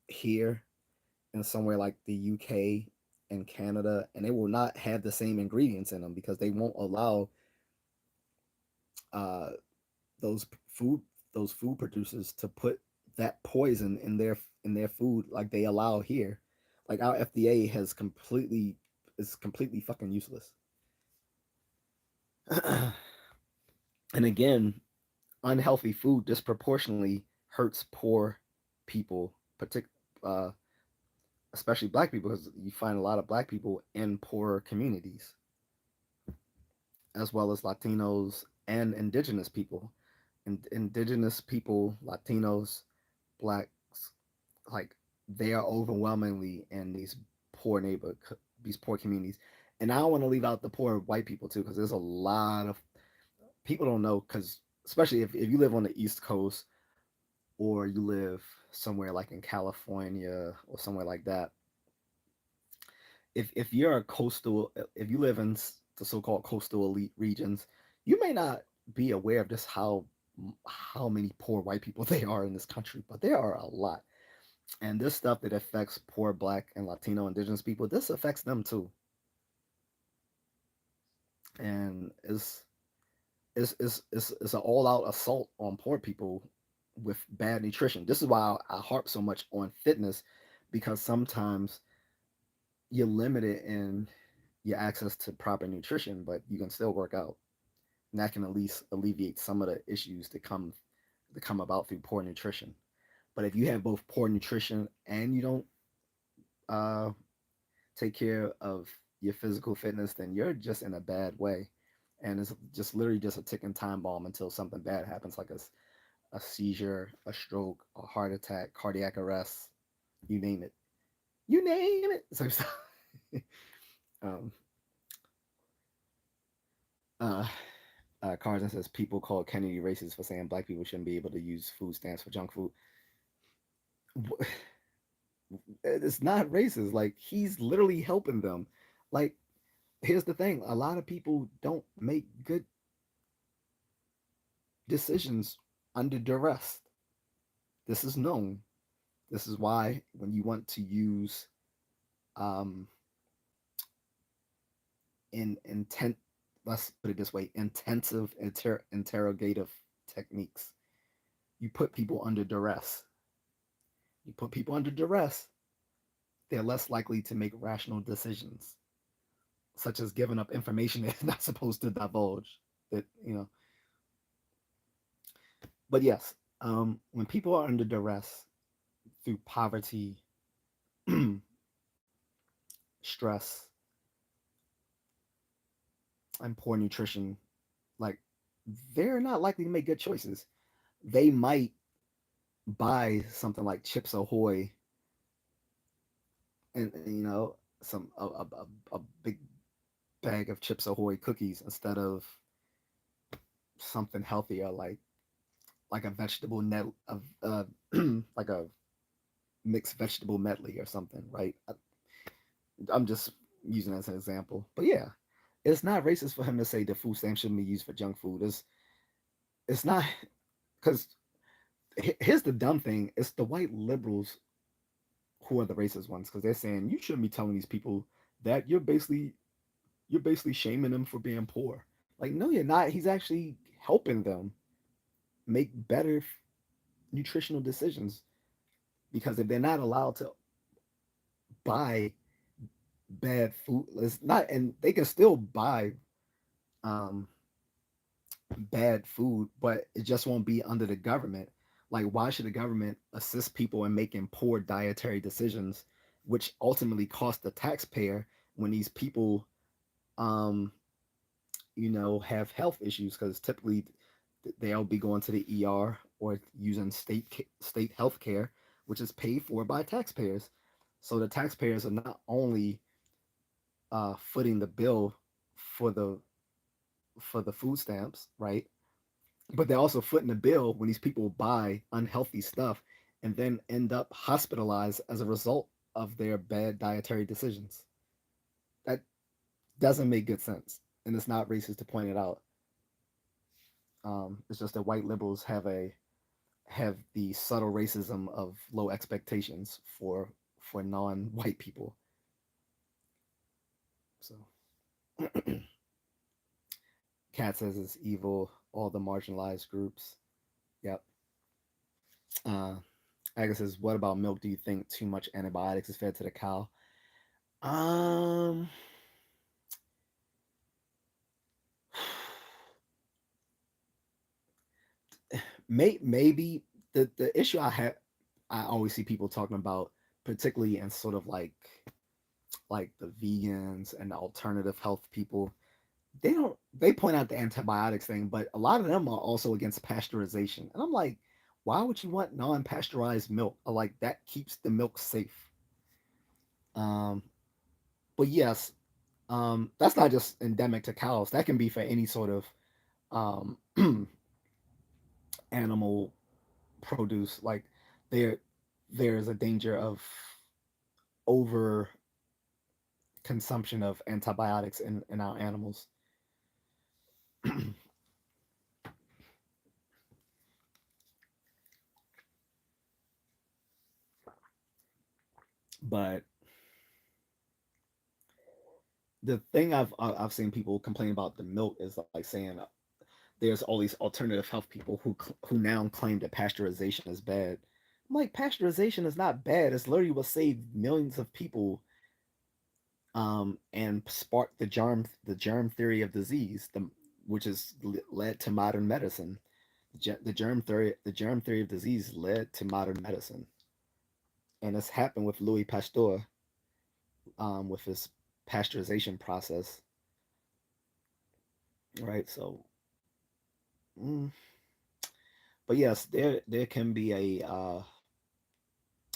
here in somewhere like the UK and Canada, and they will not have the same ingredients in them because they won't allow uh, those food those food producers to put that poison in their food like they allow here. Like our FDA is completely fucking useless. And again, unhealthy food disproportionately hurts poor people, uh, especially black people, because you find a lot of black people in poorer communities, as well as Latinos and indigenous people. And indigenous people, Latinos, blacks, like they are overwhelmingly in poor neighbor these poor communities. And I don't want to leave out the poor white people too, because there's a lot of people don't know, because especially if you live on the East Coast or you live somewhere like in California or somewhere like that, if you're a coastal, if you live in the so-called coastal elite regions, you may not be aware of just how many poor white people there are in this country, but there are a lot. And this stuff that affects poor black and Latino indigenous people, this affects them too. And it's an all-out assault on poor people with bad nutrition. This is why I harp so much on fitness, because sometimes you're limited in your access to proper nutrition, but you can still work out. And that can at least alleviate some of the issues that come about through poor nutrition. But if you have both poor nutrition and you don't uh, take care of your physical fitness, then you're just in a bad way. And it's just literally just a ticking time bomb until something bad happens, like a seizure, a stroke, a heart attack, cardiac arrest, you name it. You name it. So, um, uh, Carson says people call Kennedy racist for saying black people shouldn't be able to use food stamps for junk food. It's not racist. Like, he's literally helping them. Like, here's the thing: a lot of people don't make good decisions under duress. This is known. This is why when you want to use um, in intent, let's put it this way, intensive interrogative techniques, you put people under duress. You put people under duress, they're less likely to make rational decisions, such as giving up information they're not supposed to divulge. That but yes, when people are under duress through poverty, stress, and poor nutrition, like, they're not likely to make good choices. They might buy something like Chips Ahoy and some a big bag of Chips Ahoy cookies instead of something healthier like a vegetable net of like a mixed vegetable medley or something, right? I'm just using it as an example, but yeah, it's not racist for him to say the food stamp shouldn't be used for junk food. It's not because here's the dumb thing: it's the white liberals who are the racist ones because they're saying you shouldn't be telling these people that you're basically shaming them for being poor. Like, no, you're not. He's actually helping them make better nutritional decisions because if they're not allowed to buy bad food, it's not, and they can still buy um, bad food, but it just won't be under the government. Like, why should the government assist people in making poor dietary decisions, which ultimately cost the taxpayer when these people, um, have health issues? Because typically they'll be going to the ER or using state health care, which is paid for by taxpayers. So the taxpayers are not only footing the bill for the food stamps, right? But they're also footing the bill when these people buy unhealthy stuff and then end up hospitalized as a result of their bad dietary decisions. That doesn't make good sense, and it's not racist to point it out. It's just that white liberals have the subtle racism of low expectations for non-white people. So, Cat says it's evil. All the marginalized groups. Yep. Uh, Agus says, "What about milk? Do you think too much antibiotics is fed to the cow?" Um, maybe the issue I always see people talking about, particularly in sort of like the vegans and the alternative health people. They point out the antibiotics thing, but a lot of them are also against pasteurization, and I'm like, why would you want non-pasteurized milk? Like, that keeps the milk safe. Um, but yes, that's not just endemic to cows. That can be for any sort of um, animal produce. Like, there there's a danger of over consumption of antibiotics in our animals. But the thing I've seen people complain about the milk is like saying there's all these alternative health people who now claim that pasteurization is bad. I'm like, pasteurization is not bad. It's literally what saved millions of people and sparked the germ theory of disease, which has led to modern medicine. The germ theory of disease led to modern medicine, and this happened with Louis Pasteur, with his pasteurization process, right? So, mm, but yes, there can be a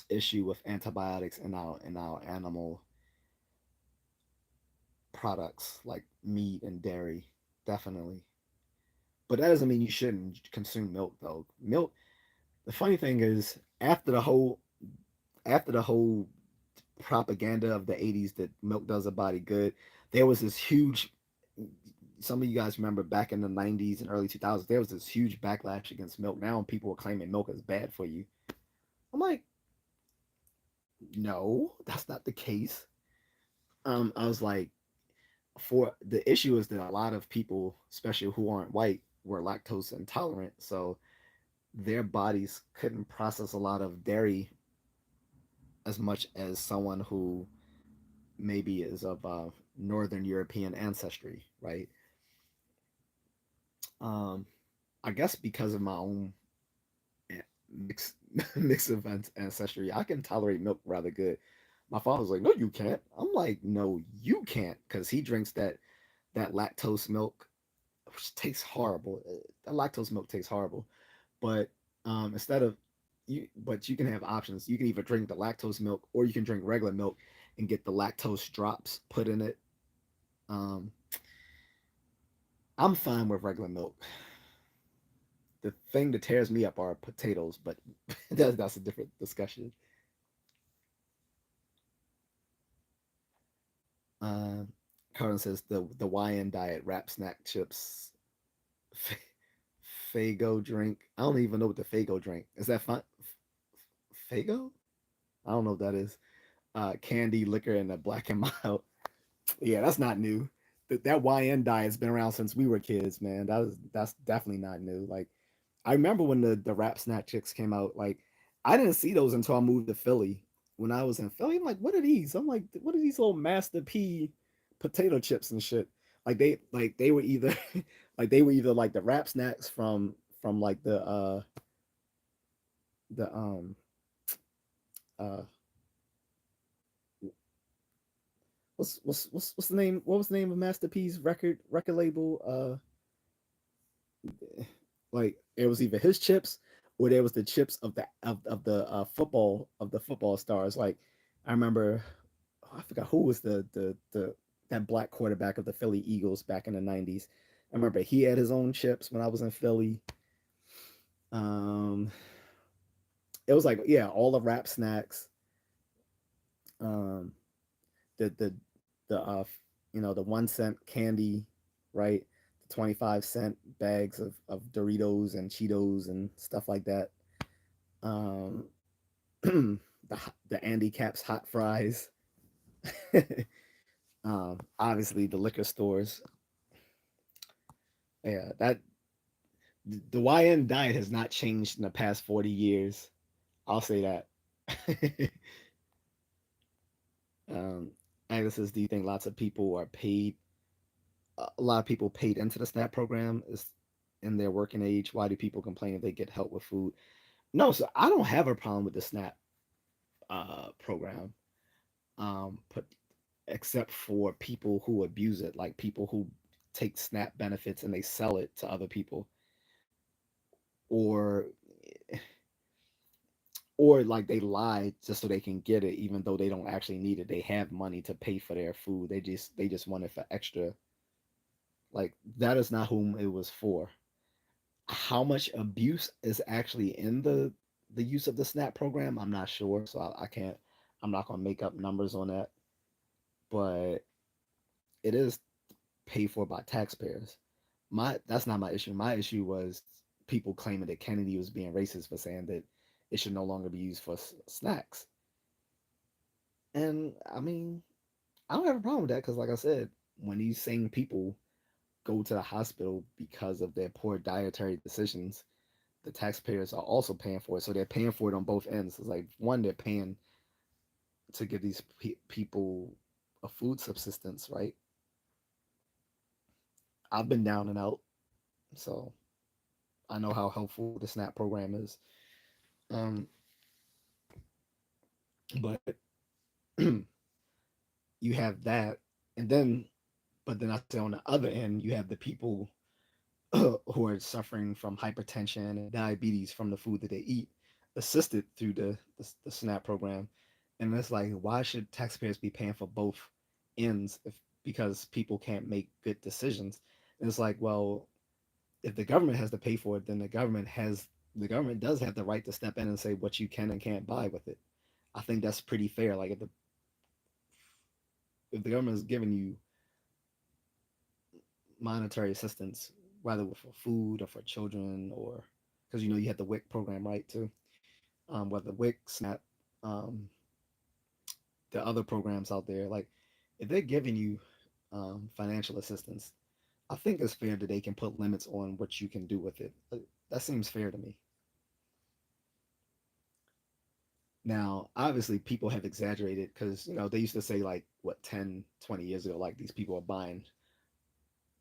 issue with antibiotics in our animal products like meat and dairy, definitely. But that doesn't mean you shouldn't consume milk though. Milk. The funny thing is, after the whole propaganda of the '80s that milk does a body good, there was this huge. Some of you guys remember back in the '90s and early 2000s, there was this huge backlash against milk. Now people are claiming milk is bad for you. I'm like, no, that's not the case. I was like, for the issue is that a lot of people, especially who aren't white, were lactose intolerant, so their bodies couldn't process a lot of dairy as much as someone who maybe is of Northern European ancestry, right? Um, I guess because of my own mix mix of ancestry, I can tolerate milk rather good. My father was like, "No, you can't." I'm like, "No, you can't," because he drinks that lactose milk, which tastes horrible. That lactose milk tastes horrible. But instead of but you can have options. You can either drink the lactose milk or you can drink regular milk and get the lactose drops put in it. Um, I'm fine with regular milk. The thing that tears me up are potatoes, but that's a different discussion. Uh, Carlin says the YN diet, wrap snack chips, Fago drink. I don't even know what the Fago drink is. That fun? Fago? I don't know what that is. Candy, liquor, and a black and mild. Yeah, that's not new. That YN diet's been around since we were kids, man. That's definitely not new. Like I remember when the rap snack chicks came out. Like I didn't see those until I moved to Philly. When I was in Philly, I'm like, what are these? I'm like, what are these little Master P potato chips and shit? Like they were either like they were either like the rap snacks from like the uh what's the name? What was the name of Master P's record label? Like it was either his chips or there was the chips of the football stars. Like I remember, oh, I forgot who was the that black quarterback of the Philly Eagles back in the '90s. I remember he had his own chips when I was in Philly. Um, it was like yeah, all the rap snacks. Um, the the 1 cent candy, right? The 25-cent bags of Doritos and Cheetos and stuff like that. Um, the Andy Caps hot fries. Obviously the liquor stores. Yeah, that the YN diet has not changed in the past 40 years. I'll say that. um, Agnes says, do you think lots of people are paid? A lot of people paid into the SNAP program is in their working age. Why do people complain if they get help with food? No, so I don't have a problem with the SNAP program. But except for people who abuse it, like people who take SNAP benefits and they sell it to other people, or or like they lie just so they can get it, even though they don't actually need it. They have money to pay for their food. They just want it for extra. Like that is not whom it was for. How much abuse is actually in the use of the SNAP program? I'm not sure, so I can't. I'm not gonna make up numbers on that, but it is paid for by taxpayers. That's not my issue. My issue was people claiming that Kennedy was being racist for saying that it should no longer be used for snacks. And I mean, I don't have a problem with that because, like I said, when these same people go to the hospital because of their poor dietary decisions, the taxpayers are also paying for it. So they're paying for it on both ends. It's like one, they're paying to give these people a food subsistence, right? I've been down and out, so I know how helpful the SNAP program is. Um, but you have that, and then, but then I say on the other end, you have the people who are suffering from hypertension and diabetes from the food that they eat, assisted through the SNAP program. And it's like, why should taxpayers be paying for both ends if because people can't make good decisions? And it's like, well, if the government has to pay for it, then the government does have the right to step in and say what you can and can't buy with it. I think that's pretty fair. Like if the government is giving you monetary assistance, whether for food or for children, or because you had the WIC program, right? Too, whether WIC, SNAP, um, the other programs out there, like if they're giving you financial assistance, I think it's fair that they can put limits on what you can do with it. That seems fair to me. Now, obviously, people have exaggerated because they used to say like what 10, 20 years ago, like these people are buying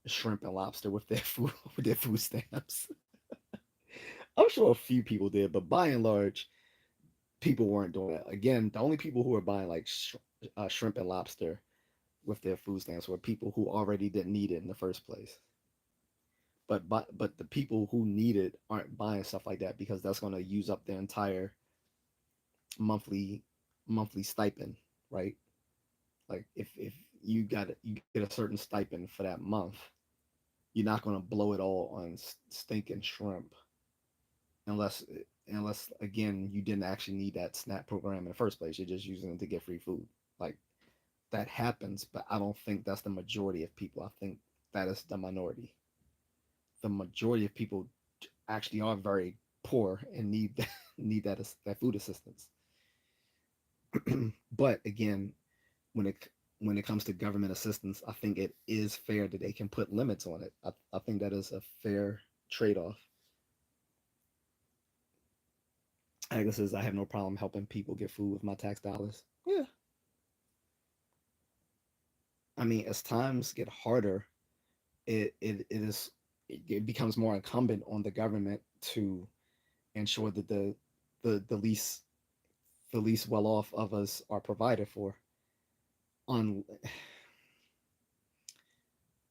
shrimp and lobster with their food with their food stamps. I'm sure a few people did, but by and large, people weren't doing that. Again, the only people who were buying like shrimp and lobster with their food stamps were people who already didn't need it in the first place. But the people who need it aren't buying stuff like that because that's going to use up their entire monthly monthly stipend, right? Like if you get a certain stipend for that month, you're not going to blow it all on stinking shrimp unless unless again you didn't actually need that SNAP program in the first place. You're just using it to get free food. Like that happens, but I don't think that's the majority of people. I think that is the minority. The majority of people actually are very poor and need need that food assistance. But again, when it comes to government assistance, I think it is fair that they can put limits on it. I think that is a fair trade off. Agnes says I have no problem helping people get food with my tax dollars. Yeah, I mean, as times get harder, it becomes more incumbent on the government to ensure that the least well off of us are provided for. On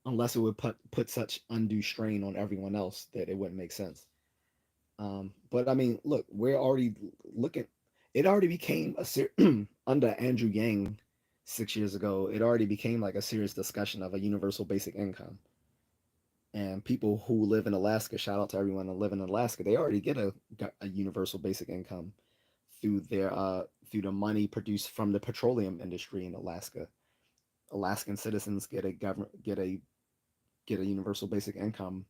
unless it would put such undue strain on everyone else that it wouldn't make sense. But I mean, look, we're already looking. It already became under Andrew Yang 6 years ago. It already became like a serious discussion of a universal basic income. And people who live in Alaska, shout out to everyone that live in Alaska, they already get a universal basic income through through the money produced from the petroleum industry in Alaska. Alaskan citizens get a universal basic income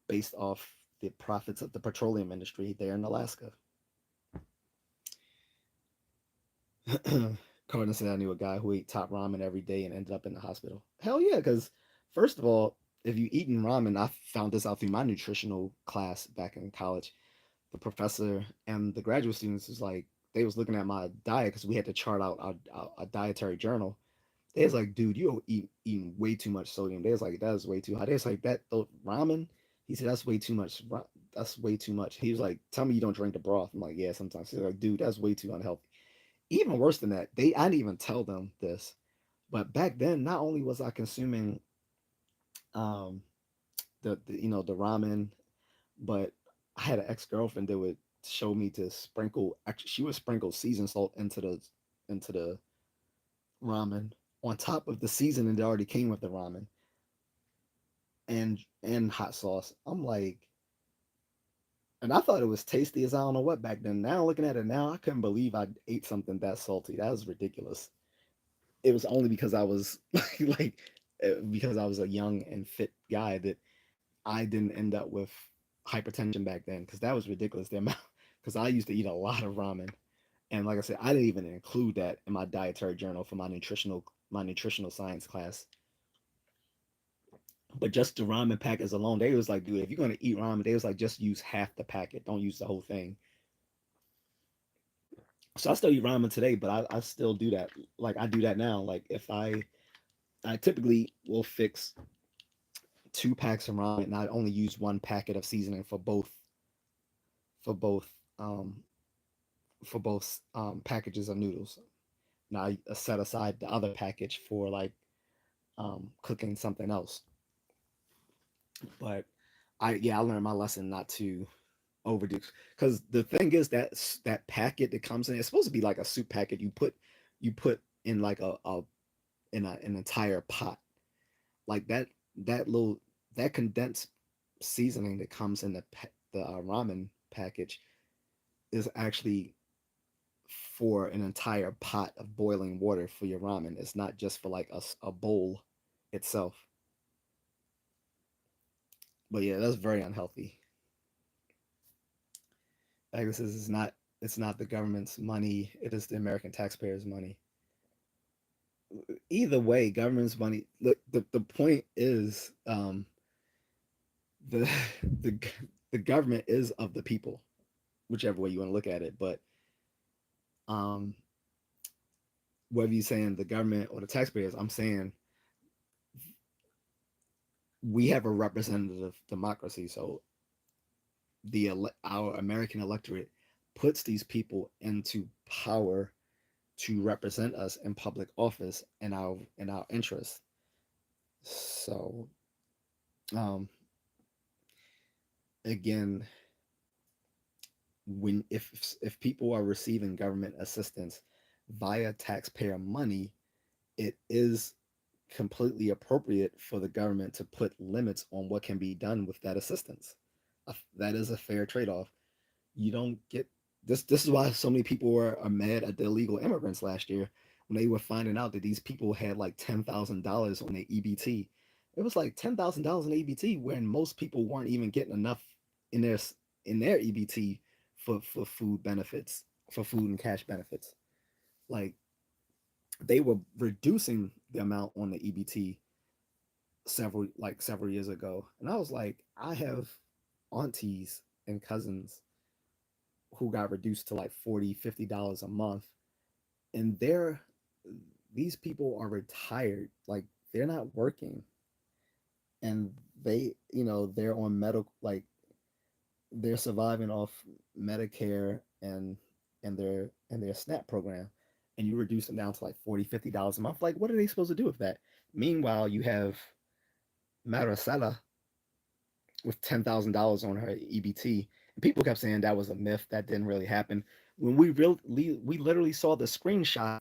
based off the profits of the petroleum industry there in Alaska. Carden said I knew a guy who ate top ramen every day and ended up in the hospital. Hell yeah, because first of all, if you eating ramen, I found this out through my nutritional class back in college. The professor and the graduate students was like, they was looking at my diet because we had to chart out a dietary journal. They was like, dude, you eating way too much sodium. They was like, that is way too high. They was like, that ramen. He said that's way too much. That's way too much. He was like, tell me you don't drink the broth. I'm like, yeah, sometimes. He's like, dude, that's way too unhealthy. Even worse than that, I didn't even tell them this, but back then, not only was I consuming um the ramen, but I had an ex girlfriend that would show me to sprinkle. Actually, she would sprinkle seasoned salt into the ramen on top of the seasoning that already came with the ramen and hot sauce. I'm like, and I thought it was tasty as I don't know what back then. Now looking at it now, I couldn't believe I ate something that salty. That was ridiculous. It was only because I was because I was a young and fit guy that I didn't end up with hypertension back then because that was ridiculous. The amount because I used to eat a lot of ramen, and like I said, I didn't even include that in my dietary journal for my nutritional science class. But just the ramen packets alone, they was like, dude, if you're gonna eat ramen, they was like, just use half the packet, don't use the whole thing. So I still eat ramen today, but I still do that. Like I do that now. Like if I typically will fix two packs of ramen, and I only use one packet of seasoning for both um, packages of noodles. Now I set aside the other package for like cooking something else. But I learned my lesson not to overdo, because the thing is that that packet that comes in, it's supposed to be like a soup packet. You put in like a in an entire pot, like that little that condensed seasoning that comes in the ramen package is actually for an entire pot of boiling water for your ramen. It's not just for like a bowl itself. But yeah, that's very unhealthy. Like this is not it's not the government's money, it is the American taxpayers' money. Either way, government's money. Look, the point is the the the government is of the people, whichever way you want to look at it. But um, whether you're saying the government or the taxpayers, I'm saying we have a representative democracy. So our American electorate puts these people into power to represent us in public office in our interests. So um, again, when if people are receiving government assistance via taxpayer money, it is completely appropriate for the government to put limits on what can be done with that assistance. That is a fair trade-off. You don't get this is why so many people are mad at the illegal immigrants last year when they were finding out that these people had like $10,000 on their EBT. It was like $10,000 in EBT when most people weren't even getting enough in their EBT for food benefits, for food and cash benefits. Like they were reducing the amount on the EBT several years ago. And I was like, I have aunties and cousins who got reduced to like 40, $50 a month. And these people are retired. Like they're not working. And they're on medical, like they're surviving off Medicare and their SNAP program. And you reduce them down to like 40, $50 a month. Like, what are they supposed to do with that? Meanwhile, you have Maricela with $10,000 on her EBT. And people kept saying that was a myth, that didn't really happen. When we literally saw the screenshot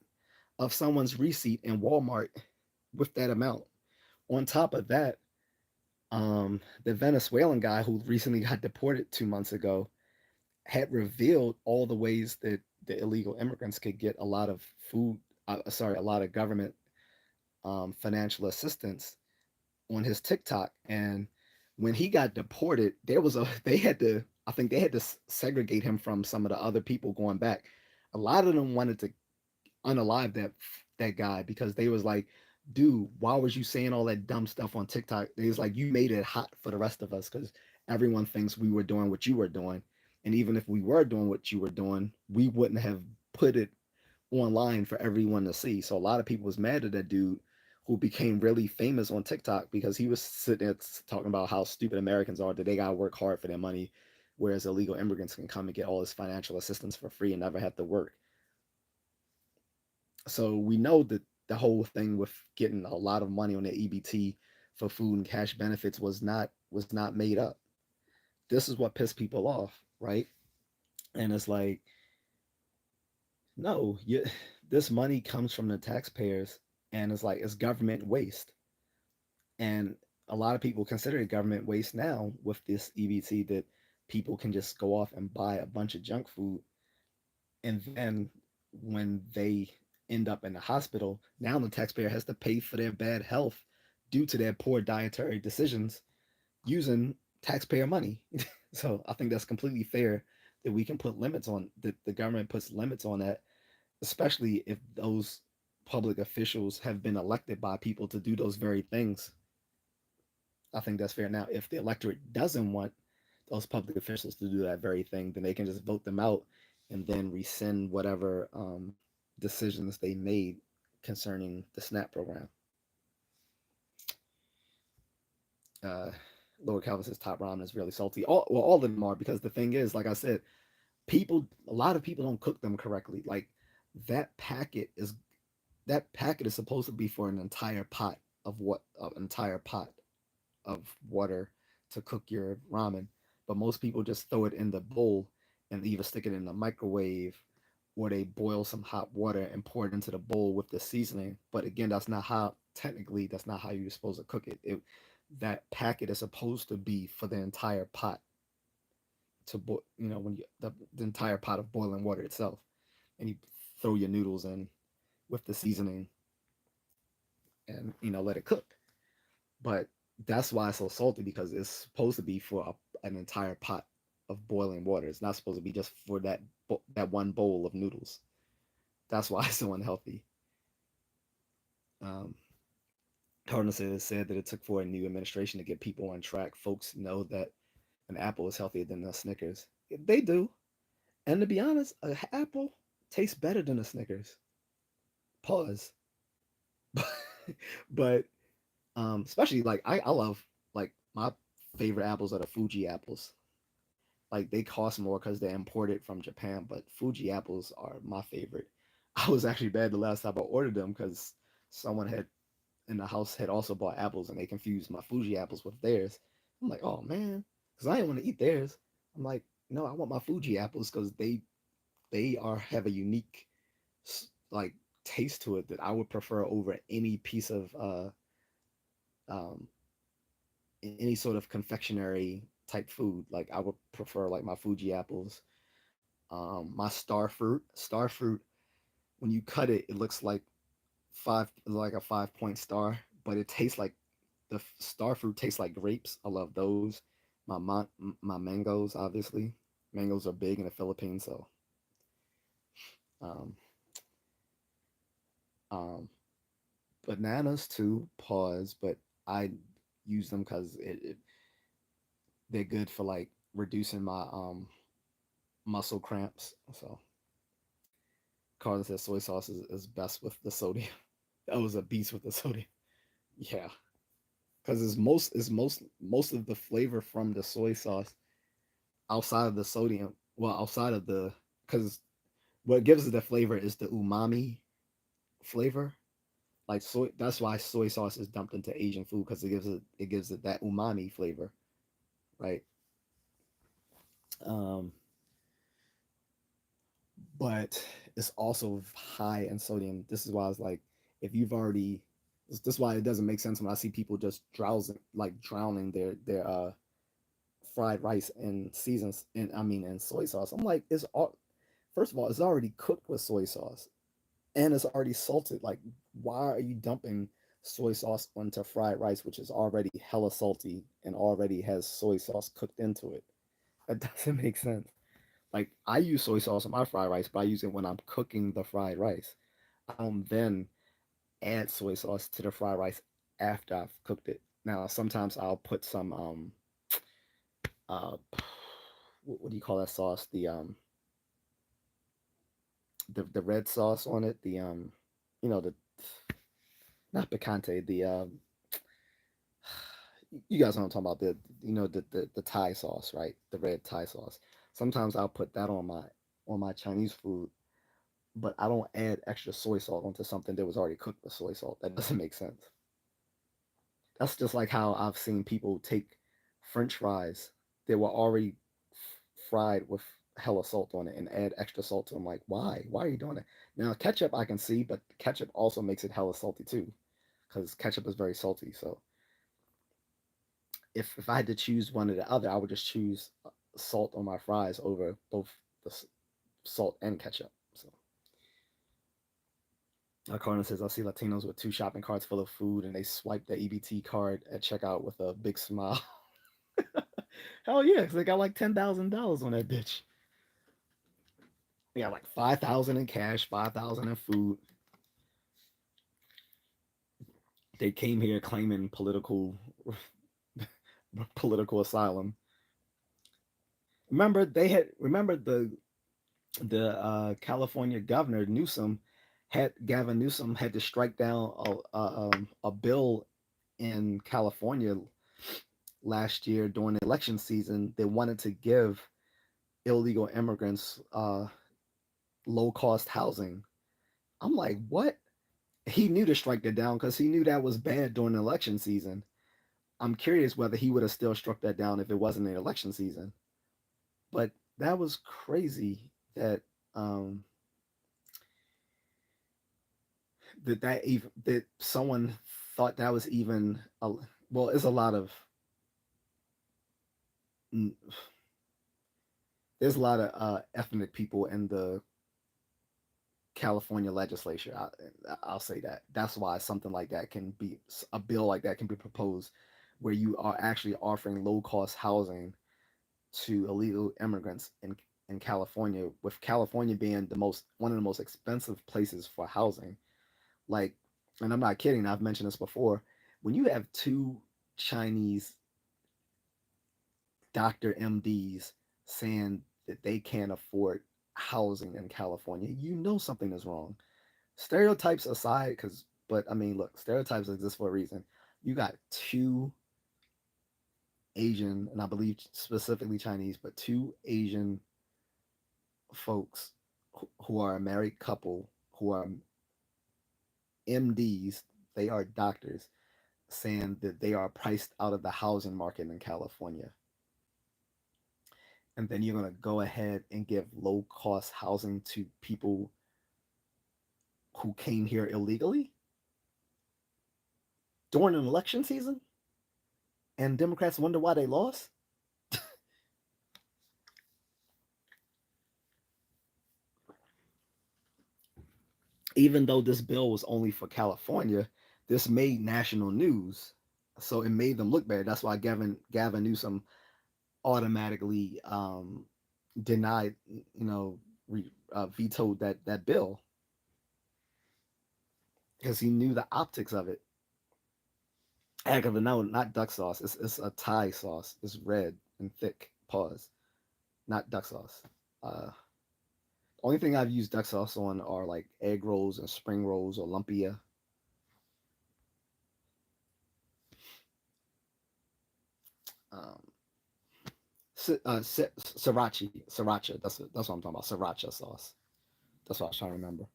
of someone's receipt in Walmart with that amount. On top of that, the Venezuelan guy who recently got deported 2 months ago had revealed all the ways that the illegal immigrants could get a lot of a lot of government financial assistance on his TikTok. And when he got deported, I think they had to segregate him from some of the other people going back. A lot of them wanted to unalive that guy because they was like, dude, why was you saying all that dumb stuff on TikTok? They was like, you made it hot for the rest of us because everyone thinks we were doing what you were doing. And even if we were doing what you were doing, we wouldn't have put it online for everyone to see. So a lot of people was mad at that dude who became really famous on TikTok because he was sitting there talking about how stupid Americans are, that they gotta work hard for their money, whereas illegal immigrants can come and get all this financial assistance for free and never have to work. So we know that the whole thing with getting a lot of money on the EBT for food and cash benefits was not made up. This is what pissed people off, right? And it's like, no, this money comes from the taxpayers, and it's like it's government waste. And a lot of people consider it government waste now with this EBT, that people can just go off and buy a bunch of junk food, and then when they end up in the hospital, now the taxpayer has to pay for their bad health due to their poor dietary decisions using taxpayer money. So I think that's completely fair that we can put limits on that, the government puts limits on that, especially if those public officials have been elected by people to do those very things. I think that's fair. Now, if the electorate doesn't want those public officials to do that very thing, then they can just vote them out and then rescind whatever decisions they made concerning the SNAP program. Uh, Lower Calvin says top ramen is really salty. All of them are because the thing is, like I said, a lot of people don't cook them correctly. Like that packet is that packet is supposed to be for an entire pot of what an entire pot of water to cook your ramen, but most people just throw it in the bowl and either stick it in the microwave or they boil some hot water and pour it into the bowl with the seasoning. But again, that's not how you're supposed to cook it. That packet is supposed to be for the entire pot to boil, when the entire pot of boiling water itself, and you throw your noodles in with the seasoning and let it cook. But that's why it's so salty because it's supposed to be for an entire pot of boiling water. It's not supposed to be just for that one bowl of noodles. That's why it's so unhealthy. Um, Cardinal said that it took for a new administration to get people on track. Folks know that an apple is healthier than a Snickers. They do. And to be honest, an apple tastes better than a Snickers. Pause. But especially like I love like my favorite apples are the Fuji apples. Like they cost more because they're imported from Japan, but Fuji apples are my favorite. I was actually bad the last time I ordered them because someone had in the house had also bought apples and they confused my Fuji apples with theirs. I'm like, oh man, because I didn't want to eat theirs. I'm like, no, I want my Fuji apples because they are have a unique like taste to it that I would prefer over any piece of um any sort of confectionery type food. Like I would prefer like my Fuji apples. My star fruit. When you cut it, it looks like a 5 point star, but it tastes like the star fruit tastes like grapes. I love those. My mangoes, obviously, mangoes are big in the Philippines, so um, um, bananas too. Pause, but I use them because they're good for like reducing my muscle cramps. So Carla says soy sauce is best with the sodium. That was a beast with the sodium. Yeah, because most of the flavor from the soy sauce outside of the sodium. Well, outside of the because what gives it the flavor is the umami flavor. Like soy, that's why soy sauce is dumped into Asian food because it gives it that umami flavor, right? Um, but it's also high in sodium. This is why it's like if you've already this is why it doesn't make sense when I see people just drowning their fried rice in seasons and I mean in soy sauce. I'm like, it's all first of all, it's already cooked with soy sauce and it's already salted. Like, why are you dumping soy sauce onto fried rice, which is already hella salty and already has soy sauce cooked into it? That doesn't make sense. Like, I use soy sauce on my fried rice, but I use it when I'm cooking the fried rice. I don't then add soy sauce to the fried rice after I've cooked it. Now, sometimes I'll put some uh what do you call that sauce? The red sauce on it. The not picante. You guys know what I'm talking about. The Thai sauce, right? The red Thai sauce. Sometimes I'll put that on my Chinese food, but I don't add extra soy salt onto something that was already cooked with soy salt. That doesn't make sense. That's just like how I've seen people take French fries that were already fried with hella salt on it and add extra salt to them. Like, why? Why are you doing it? Now, ketchup I can see, but ketchup also makes it hella salty too, because ketchup is very salty. So if I had to choose one or the other, I would just choose salt on my fries over both the salt and ketchup. So Carmen says, I see Latinos with two shopping carts full of food and they swipe the EBT card at checkout with a big smile. Hell yeah, because they got like $10,000 on that bitch. They got like 5,000 in cash, 5,000 in food. They came here claiming political asylum. Remember the California governor Newsom had Gavin Newsom had to strike down a bill in California last year during the election season, they wanted to give illegal immigrants low cost housing. I'm like, what? He knew to strike that down because he knew that was bad during the election season. I'm curious whether he would have still struck that down if it wasn't an election season. But that was crazy that um, that even that someone thought that was even well. It's a lot of there's a lot of ethnic people in the California legislature. I'll say that. That's why something like that can be a bill like that can be proposed, where you are actually offering low cost housing to illegal immigrants in California, with California being the most one of the most expensive places for housing. Like, and I'm not kidding. I've mentioned this before. When you have two Chinese doctor MDs saying that they can't afford housing in California, you know something is wrong. Stereotypes aside, because but I mean, look, stereotypes exist for a reason. You got two Asian, and I believe specifically Chinese, but two Asian folks who are a married couple who are MDs, they are doctors, saying that they are priced out of the housing market in California. And then you're going to go ahead and give low cost housing to people who came here illegally during an election season, and Democrats wonder why they lost. Even though this bill was only for California, this made national news. So it made them look bad. That's why Gavin Newsom automatically denied, vetoed that bill because he knew the optics of it. Heck of a no, not duck sauce. It's a Thai sauce. It's red and thick. Pause. Not duck sauce. Only thing I've used duck sauce on are like egg rolls and spring rolls or lumpia. Um, sriracha. That's what I'm talking about. Sriracha sauce. That's what I was trying to remember.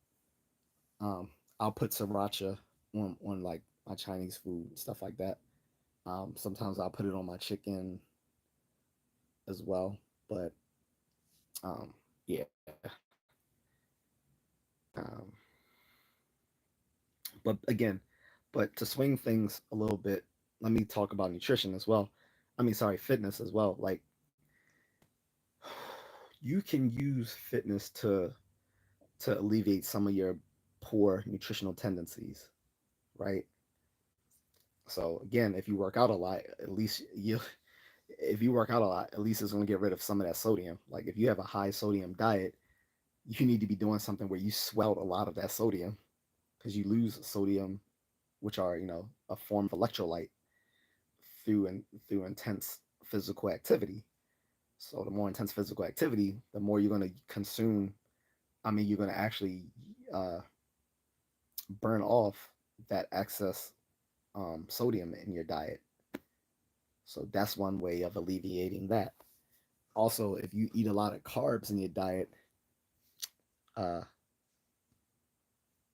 Um, I'll put sriracha on like my Chinese food and stuff like that. Sometimes I'll put it on my chicken as well. But yeah. Um, but again, but to swing things a little bit, let me talk about nutrition as well. I mean, sorry, fitness as well. Like you can use fitness to alleviate some of your poor nutritional tendencies, right? So again, if you work out a lot, at least you if you work out a lot, at least it's going to get rid of some of that sodium. Like if you have a high sodium diet, you need to be doing something where you sweat a lot of that sodium because you lose sodium, which are a form of electrolyte through intense physical activity. So the more intense physical activity, the more you're going to consume. I mean, you're going to actually uh, burn off that excess sodium in your diet. So that's one way of alleviating that. Also, if you eat a lot of carbs in your diet, uh,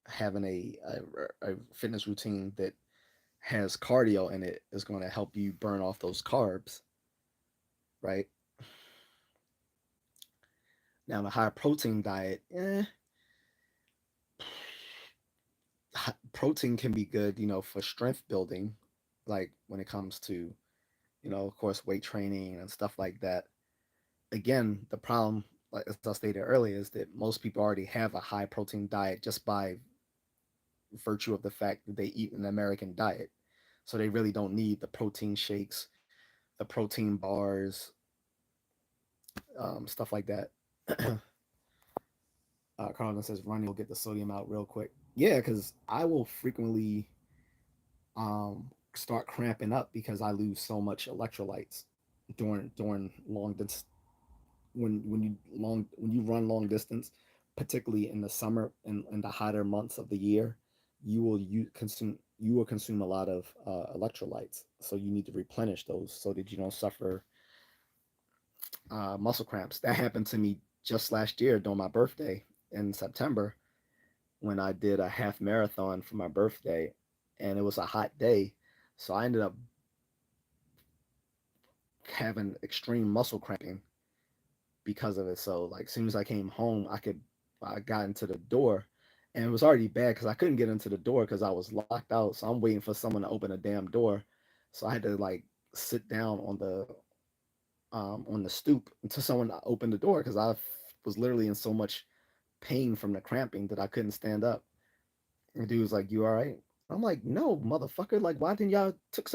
having a fitness routine that has cardio in it is going to help you burn off those carbs, right? Now, the high protein diet, protein can be good, for strength building, like when it comes to, of course, weight training and stuff like that. Again, the problem, like as I stated earlier, is that most people already have a high protein diet just by virtue of the fact that they eat an American diet. So they really don't need the protein shakes, the protein bars, stuff like that. Carlin says, "Ronnie will get the sodium out real quick." Yeah, because I will frequently start cramping up because I lose so much electrolytes during when you run long distance, particularly in the summer and in the hotter months of the year, you will consume. you will consume a lot of electrolytes, so you need to replenish those so that you don't suffer muscle cramps. That happened to me just last year during my birthday in September when I did a half marathon for my birthday, and it was a hot day, so I ended up having extreme muscle cramping because of it. So like as soon as I came home, I got into the door, and it was already bad because I couldn't get into the door because I was locked out. So I'm waiting for someone to open the damn door. So I had to like sit down on the stoop until someone opened the door because I was literally in so much pain from the cramping that I couldn't stand up. And the dude was like, "You all right?" I'm like, "No, motherfucker! Like, why didn't y'all took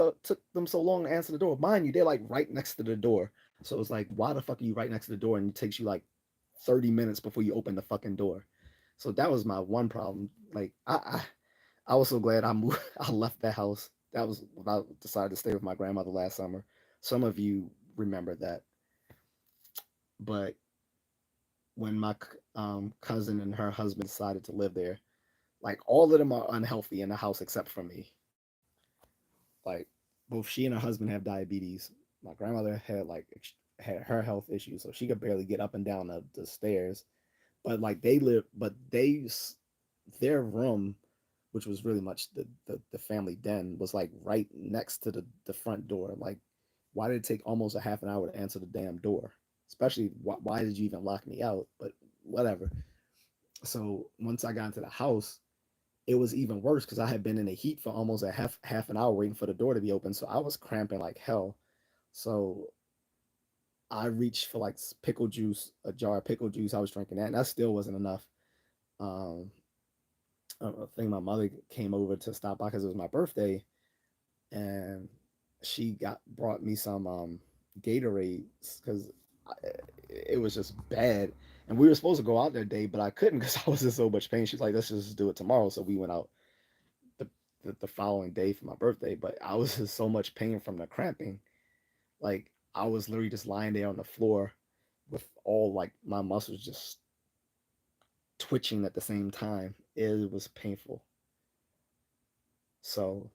them so long to answer the door? Mind you, they're like right next to the door. So it's like, why the fuck are you right next to the door and it takes you like 30 minutes before you open the fucking door?" So that was my one problem. Like, I was so glad I moved. I left that house. That was when I decided to stay with my grandmother last summer. Some of you remember that, but when my cousin and her husband decided to live there, like all of them are unhealthy in the house except for me. Like both she and her husband have diabetes. My grandmother had had her health issues, so she could barely get up and down the stairs. But like their room, which was really much the family den, was like right next to the front door. Like, why did it take almost a half an hour to answer the damn door? Especially why did you even lock me out? But whatever. So once I got into the house, it was even worse because I had been in the heat for almost a half an hour waiting for the door to be open. So I was cramping like hell. So I reached for like pickle juice, a jar of pickle juice. I was drinking that, and that still wasn't enough. Um, I think my mother came over to stop by because it was my birthday, and she got brought me some Gatorades because it was just bad. And we were supposed to go out that day, but I couldn't because I was in so much pain. She's like, "Let's just do it tomorrow." So we went out the, the following day for my birthday, but I was in so much pain from the cramping. Like I was literally just lying there on the floor with all like my muscles just twitching at the same time. It was painful. So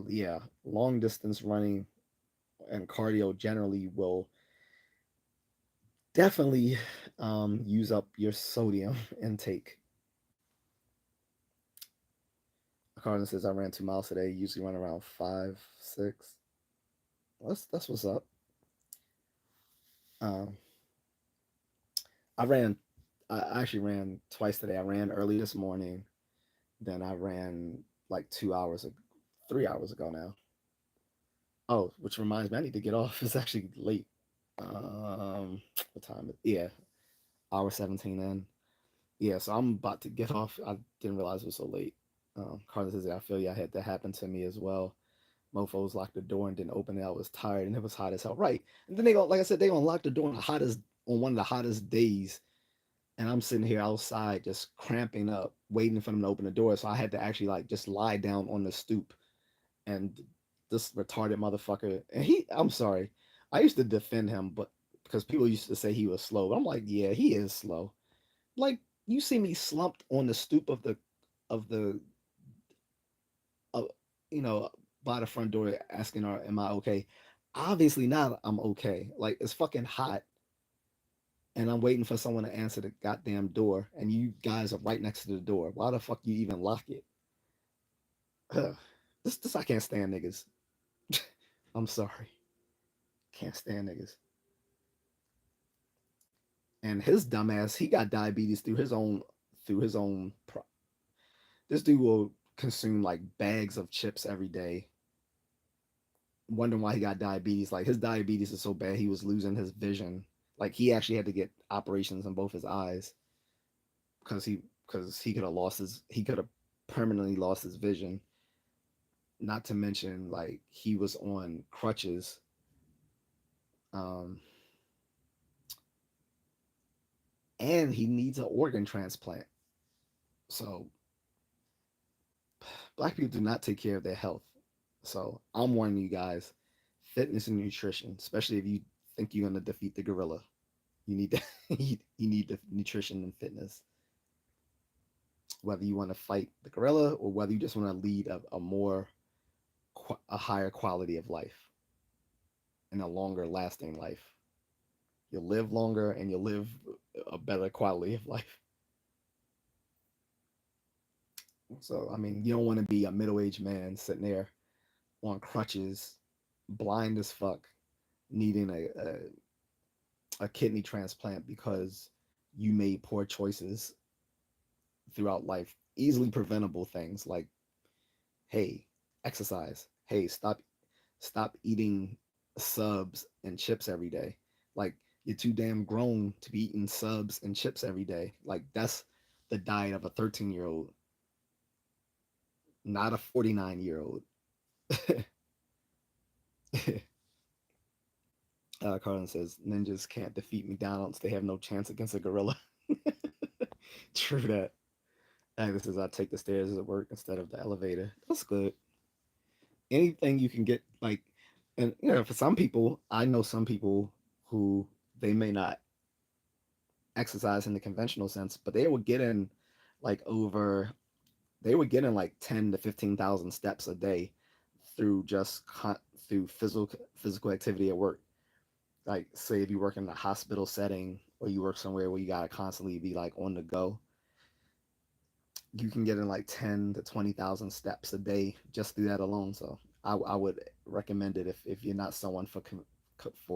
yeah, long distance running and cardio generally will definitely use up your sodium intake. Carden says I ran 2 miles today. Usually run around 5, 6. That's what's up. Um, I ran. I actually ran twice today. I ran early this morning. Then I ran like 2 hours, 3 hours ago now. Oh, which reminds me, I need to get off. It's actually late. What time? Yeah, hour 17 in. Yeah, so I'm about to get off. I didn't realize it was so late. Carlos says, I feel you. I had that happen to me as well. Mofos locked the door and didn't open it. I was tired and it was hot as hell. Right. And then they go, like I said, they gonna lock the door on one of the hottest days. And I'm sitting here outside just cramping up, waiting for them to open the door. So I had to actually like just lie down on the stoop and this retarded motherfucker. And I'm sorry, I used to defend him, but because people used to say he was slow. But I'm like, yeah, he is slow. Like you see me slumped on the stoop of the uh, you know by the front door asking, "Am I okay?" Obviously not. I'm okay. Like it's fucking hot, and I'm waiting for someone to answer the goddamn door, and you guys are right next to the door. Why the fuck you even lock it? Ugh. This I can't stand niggas. I'm sorry, can't stand niggas. And his dumbass, he got diabetes through his own. This dude will consume like bags of chips every day, wondering why he got diabetes. Like his diabetes is so bad, he was losing his vision. Like he actually had to get operations in both his eyes because he could have he could have permanently lost his vision. Not to mention like he was on crutches. Um, and he needs an organ transplant. So black people do not take care of their health. So I'm warning you guys, fitness and nutrition, especially if you think you're gonna defeat the gorilla. You need to you need the nutrition and fitness. whether you want to fight the gorilla or whether you just want to lead a higher quality of life and a longer lasting life. You'll live longer and you'll live a better quality of life. So, I mean, you don't want to be a middle aged man sitting there on crutches, blind as fuck, needing a kidney transplant because you made poor choices throughout life. Easily preventable things like, hey, exercise. Hey, stop eating subs and chips every day. Like you're too damn grown to be eating subs and chips every day. Like that's the diet of a 13-year-old, not a 49-year-old. Carlin says ninjas can't defeat McDonald's. They have no chance against a gorilla. True that. Agnes says I take the stairs at work instead of the elevator. That's good. Anything you can get, like, and for some people, I know some people who they may not exercise in the conventional sense, but they would get in like over they were getting like 10 to 15,000 steps a day through through physical activity at work. Like say if you work in a hospital setting or you work somewhere where you gotta constantly be like on the go, you can get in like 10 to 20,000 steps a day just through that alone. So I would recommend it if you're not someone for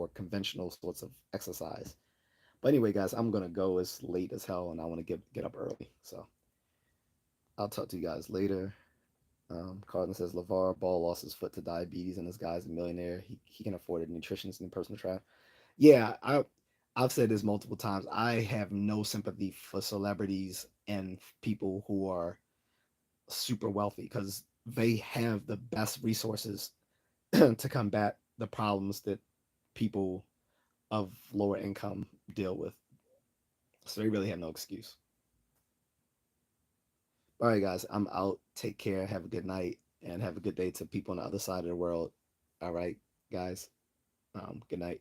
conventional sorts of exercise. But anyway, guys, I'm gonna go. It's late as hell, and I want to get up early. So I'll talk to you guys later. Carlton says LeVar Ball lost his foot to diabetes, and this guy's a millionaire. He can afford a nutritionist and personal trainer. Yeah, I've said this multiple times. I have no sympathy for celebrities and people who are super wealthy because they have the best resources to combat the problems that people of lower income deal with. So they really have no excuse. All right, guys, I'm out. Take care. Have a good night and have a good day to people on the other side of the world. All right, guys. Good night.